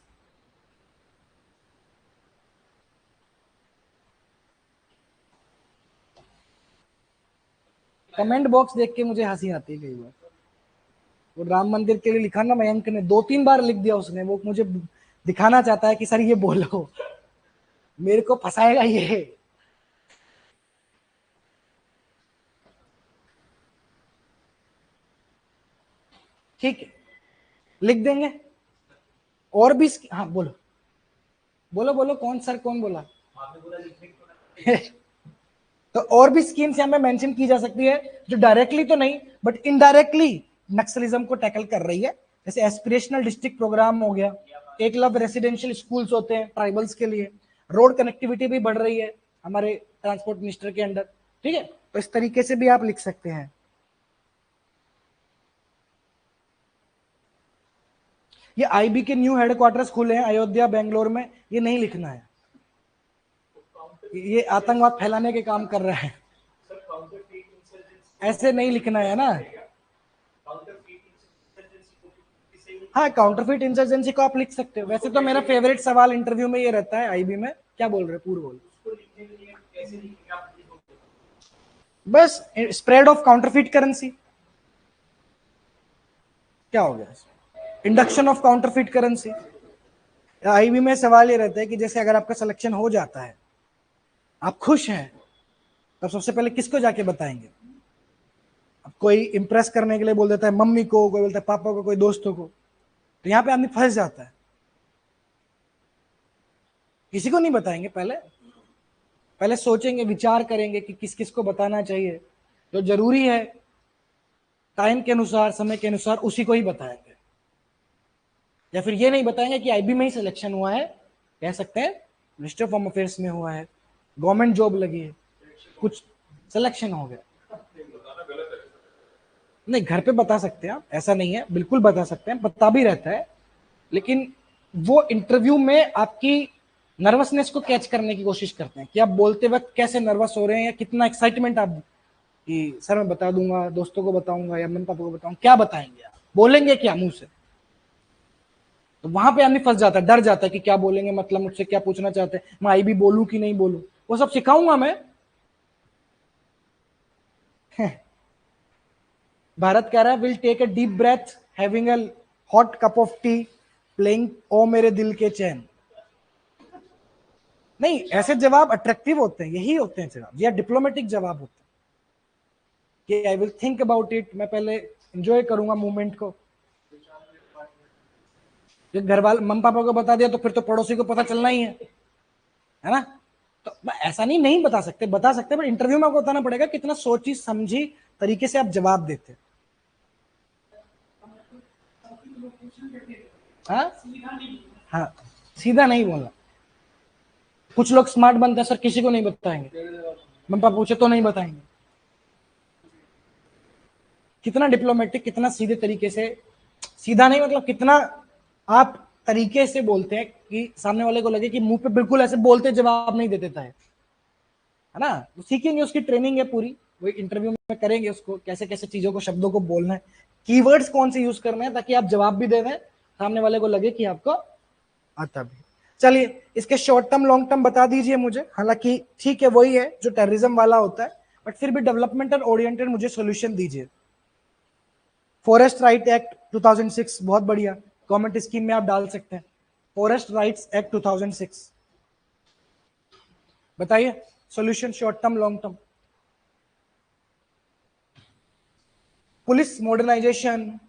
Comment box देख के मुझे हंसी आती है कई बार। वो राम मंदिर के लिए लिखा ना मयंक ने, 2-3 बार लिख दिया उसने, वो मुझे दिखाना चाहता है कि सर ये बोलो, मेरे को फंसाएगा ये। ठीक है, लिख देंगे। और भी हाँ बोलो बोलो बोलो, कौन सर कौन बोला? तो और भी स्कीम्स यहाँ में मेंशन की जा सकती है जो डायरेक्टली तो नहीं बट इनडायरेक्टली नक्सलिज्म को टैकल कर रही है। जैसे एस्पिरेशनल डिस्ट्रिक्ट प्रोग्राम हो गया, एकलव्य रेसिडेंशियल स्कूल्स होते हैं ट्राइबल्स के लिए, रोड कनेक्टिविटी भी बढ़ रही है हमारे ट्रांसपोर्ट मिनिस्टर के अंडर, ठीक है। तो इस तरीके से भी आप लिख सकते हैं। ये आईबी के न्यू हेडक्वार्टर्स खुले हैं अयोध्या, बेंगलोर में, ये नहीं लिखना है, ये आतंकवाद फैलाने के काम कर रहा है, ऐसे नहीं लिखना है ना। हाँ, काउंटरफीट इंसर्जेंसी को आप लिख सकते हो। वैसे तो मेरा फेवरेट सवाल इंटरव्यू में ये रहता है आईबी में, क्या बोल रहे पूर्व बोल, बस स्प्रेड ऑफ काउंटरफीट करेंसी, क्या हो गया, induction of counterfeit currency. IB में सवाल ये रहता है कि जैसे अगर आपका सिलेक्शन हो जाता है, आप खुश हैं, तब सबसे पहले किसको जाके बताएंगे? अब कोई इंप्रेस करने के लिए बोल देता है मम्मी को, कोई बोलता है पापा को, कोई दोस्तों को, तो यहाँ पे आदमी फंस जाता है। किसी को नहीं बताएंगे, पहले सोचेंगे, विचार करेंगे कि किस किस को बताना चाहिए, जो जरूरी है टाइम के अनुसार, समय के अनुसार उसी को ही बताएंगे। या फिर ये नहीं बताएंगे कि आईबी में ही सिलेक्शन हुआ है, कह सकते हैं मिनिस्टर ऑफ होम अफेयर्स में हुआ है, गवर्नमेंट जॉब लगी है, कुछ सिलेक्शन हो गया। नहीं, घर पे बता सकते हैं आप, ऐसा नहीं है, बिल्कुल बता सकते हैं, बता भी रहता है, लेकिन वो इंटरव्यू में आपकी नर्वसनेस को कैच करने की कोशिश करते हैं कि आप बोलते वक्त कैसे नर्वस हो रहे हैं या कितना एक्साइटमेंट आप, कि सर मैं बता दूंगा, दोस्तों को बताऊंगा या मम्मी पापा को बताऊंगा, क्या बताएंगे आप, बोलेंगे क्या मुंह से? तो वहां पे आदमी फंस जाता है, डर जाता है कि क्या बोलेंगे, मतलब मुझसे क्या पूछना चाहते हैं, मैं आई भी बोलूं कि नहीं बोलूं, वो सब सिखाऊंगा मैं। भारत कह रहा है will take a deep breath, having a hot cup of tea, playing ओ मेरे दिल के चैन। नहीं, ऐसे जवाब अट्रैक्टिव होते हैं, यही होते हैं जवाब, या डिप्लोमेटिक जवाब होते हैं कि I will think about it, मैं पहले एंजॉय करूंगा मूवमेंट को। जब घर वाले मम्मी पापा को बता दिया तो फिर तो पड़ोसी को पता चलना ही है ना? तो ऐसा नहीं नहीं बता सकते, बता सकते, बट इंटरव्यू में आपको बताना पड़ेगा कितना सोची समझी तरीके से आप जवाब देते। हाँ हाँ, सीधा नहीं बोलना। कुछ लोग स्मार्ट बनते हैं, सर किसी को नहीं बताएंगे, मम्मी पापा पूछे तो नहीं बताएंगे। कितना डिप्लोमेटिक, कितना सीधे तरीके से, सीधा नहीं मतलब कितना आप तरीके से बोलते हैं कि सामने वाले को लगे कि मुंह पे बिल्कुल ऐसे बोलते जवाब नहीं दे देता है ना? तो सीखेंगे, उसकी ट्रेनिंग है पूरी, वो इंटरव्यू में करेंगे उसको, कैसे कैसे चीजों को, शब्दों को बोलना है, कीवर्ड्स कौन से यूज करने हैं, ताकि आप जवाब भी दे दें, सामने वाले को लगे कि आपको आता भी। चलिए, इसके शॉर्ट टर्म लॉन्ग टर्म बता दीजिए मुझे, हालांकि ठीक है वही है जो टेररिज्म वाला होता है, बट फिर भी डेवलपमेंटल ओरिएंटेड मुझे सोल्यूशन दीजिए। फॉरेस्ट राइट एक्ट 2006, बहुत बढ़िया, गवर्नमेंट स्कीम में आप डाल सकते हैं, फॉरेस्ट राइट्स एक्ट 2006। बताइए solution, short term long term. Police modernisation,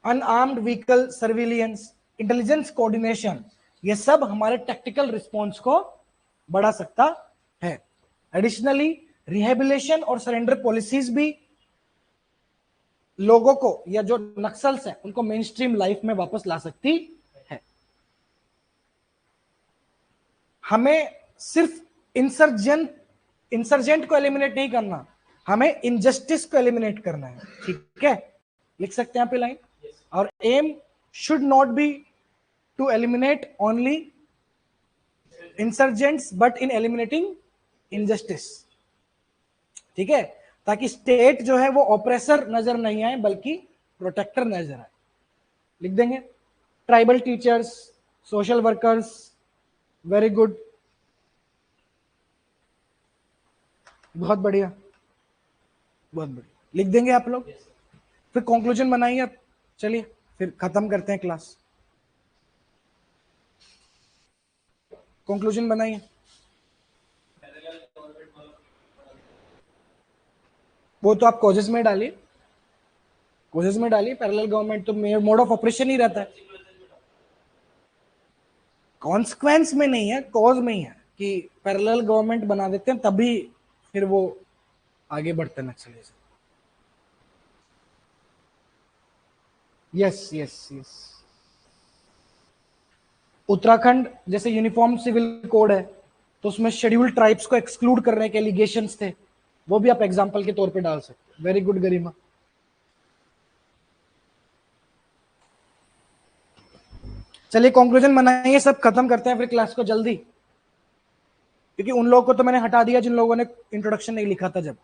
unarmed vehicle surveillance, intelligence coordination, ये सब हमारे टेक्टिकल रिस्पॉन्स को बढ़ा सकता है। एडिशनली रिहेबिलेशन और सरेंडर पॉलिसीज भी लोगों को, या जो नक्सल्स हैं उनको मेन स्ट्रीम लाइफ में वापस ला सकती है। हमें सिर्फ इंसर्जेंट को एलिमिनेट नहीं करना, हमें इनजस्टिस को एलिमिनेट करना है, ठीक है? लिख सकते हैं यहाँ पे लाइन, और aim should not be to eliminate only insurgents but in eliminating injustice, ठीक है? ताकि स्टेट जो है वो ऑपरेसर नजर नहीं आए बल्कि प्रोटेक्टर नजर आए। लिख देंगे tribal teachers, social workers, very good, बहुत बढ़िया, बहुत बढ़िया, लिख देंगे आप लोग। फिर कंक्लूजन बनाइए आप, चलिए फिर खत्म करते हैं क्लास। कंक्लूजन बनाइए। वो तो आप कॉजेस में डालिए, कॉजेस में डालिए, पैरेलल गवर्नमेंट तो मोड ऑफ ऑपरेशन ही रहता है, कॉन्सिक्वेंस में नहीं है, कॉज में ही है कि पैरेलल गवर्नमेंट बना देते हैं तभी फिर वो आगे बढ़ते हैं Naxalism. Yes yes yes, Uttarakhand जैसे यूनिफॉर्म सिविल कोड है, तो उसमें शेड्यूल्ड ट्राइब्स को एक्सक्लूड करने के एलिगेशंस थे, वो भी आप एग्जांपल के तौर पे डाल सकते हैं। वेरी गुड गरिमा। चलिए कंक्लूजन बनाइए, सब खत्म करते हैं फिर क्लास को जल्दी, क्योंकि उन लोगों को तो मैंने हटा दिया जिन लोगों ने इंट्रोडक्शन नहीं लिखा था जब,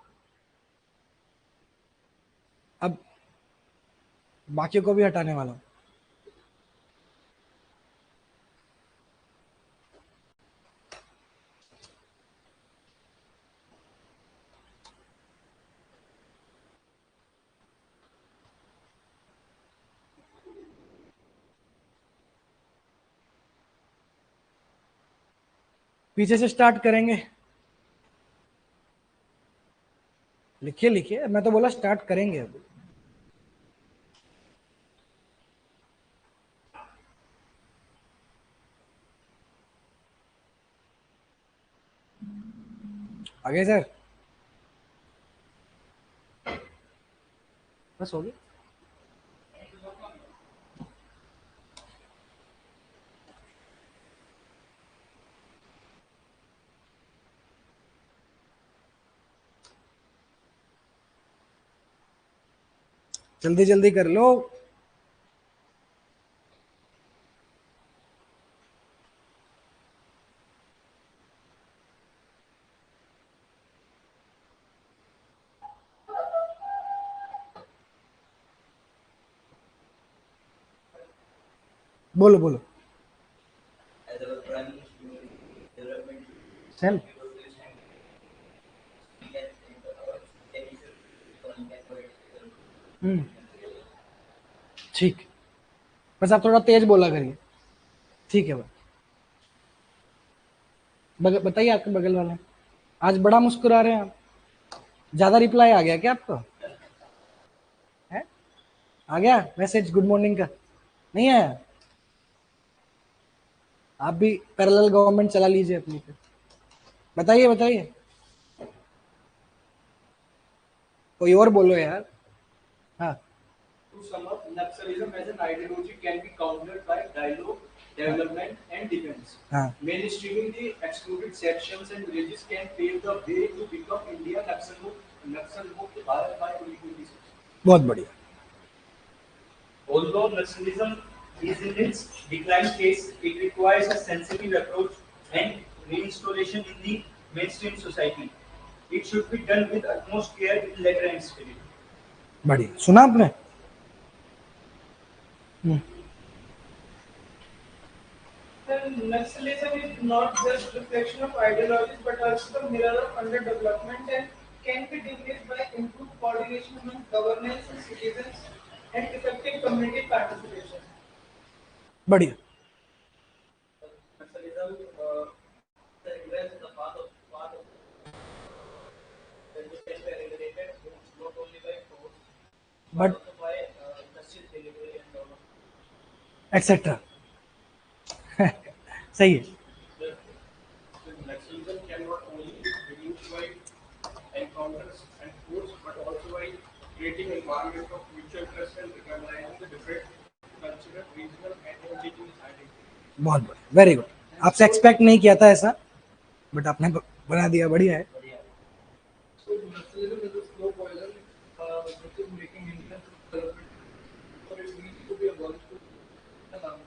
अब बाकी को भी हटाने वाला हूं। पीछे से स्टार्ट करेंगे, लिखिए लिखिए, मैं तो बोला स्टार्ट करेंगे अब। आगे सर, बस हो गया। जल्दी जल्दी कर लो। बोलो बोलो। चल ठीक, बस आप थोड़ा तेज बोला करिए। ठीक है भाई, बताइए आपके बगल वाले आज बड़ा मुस्कुरा रहे हैं आप। ज्यादा रिप्लाई आ गया क्या आपको? है आ गया मैसेज गुड मॉर्निंग का? नहीं आया? आप भी पैरेलल गवर्नमेंट चला लीजिए अपनी पे। बताइए बताइए, कोई और बोलो यार। हाँ To sum up, Naxalism as an ideology can be countered by dialogue, development, and defense. हाँ Mainstreaming the excluded sections and villages can pave the way to become India Naxal-Mukt Bharat by 2026. बहुत बढ़िया। Although Naxalism is in its decline phase, it requires a sensitive approach and reinstallation in the mainstream society. It should be done with utmost care, intellect, and spirit. बढ़िया, सुना आपने? Then Naxalism is not just reflection of ideologies but also the mirror of underdevelopment and can be diminished by improved coordination among governments and citizens and effective community participation. बढ़िया। Naxalism regrets the path of which can be regulated not only by force but also by justice, delivery, and government. Etcetera सही है। Naxalism can not only be reduced by encounters and force, but also by creating an environment of mutual trust and recognizing the different cultural, regional, and indigenous identities. बहुत बढ़िया, very good. आपसे expect नहीं किया था ऐसा, but आपने बना दिया, बढ़िया है। So nationalism is a slow poison which is making India development, or it needs to be abolished to the government.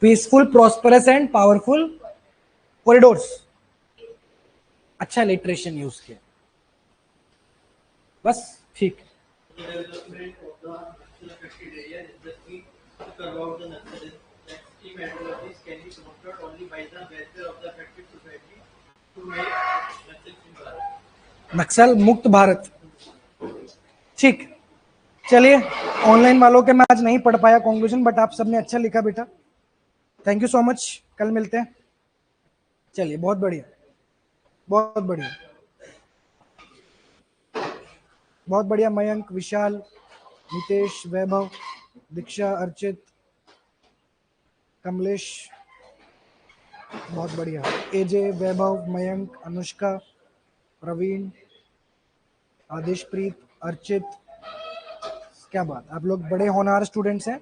Peaceful, prosperous and powerful corridors. अच्छा लिटरेशन यूज किया, बस ठीक। The development of the national affected area is the key to carve out the nationalism. That scheme ideologies can be promoted only by the welfare of the affected society to make national in Bharat. नक्सल मुक्त भारत, ठीक। चलिए, online वालों के मैं आज नहीं पढ़ पाया कंक्लूजन, बट आप सबने अच्छा लिखा बेटा, थैंक यू सो मच। कल मिलते हैं। चलिए, बहुत बढ़िया, बहुत बढ़िया, बहुत बढ़िया। मयंक, विशाल, नितेश, वैभव, दीक्षा, अर्चित, कमलेश, बहुत बढ़िया। एजे, वैभव, मयंक, अनुष्का, प्रवीण, आदेशप्रीत, अर्चित, क्या बात, आप लोग बड़े होनहार स्टूडेंट्स हैं।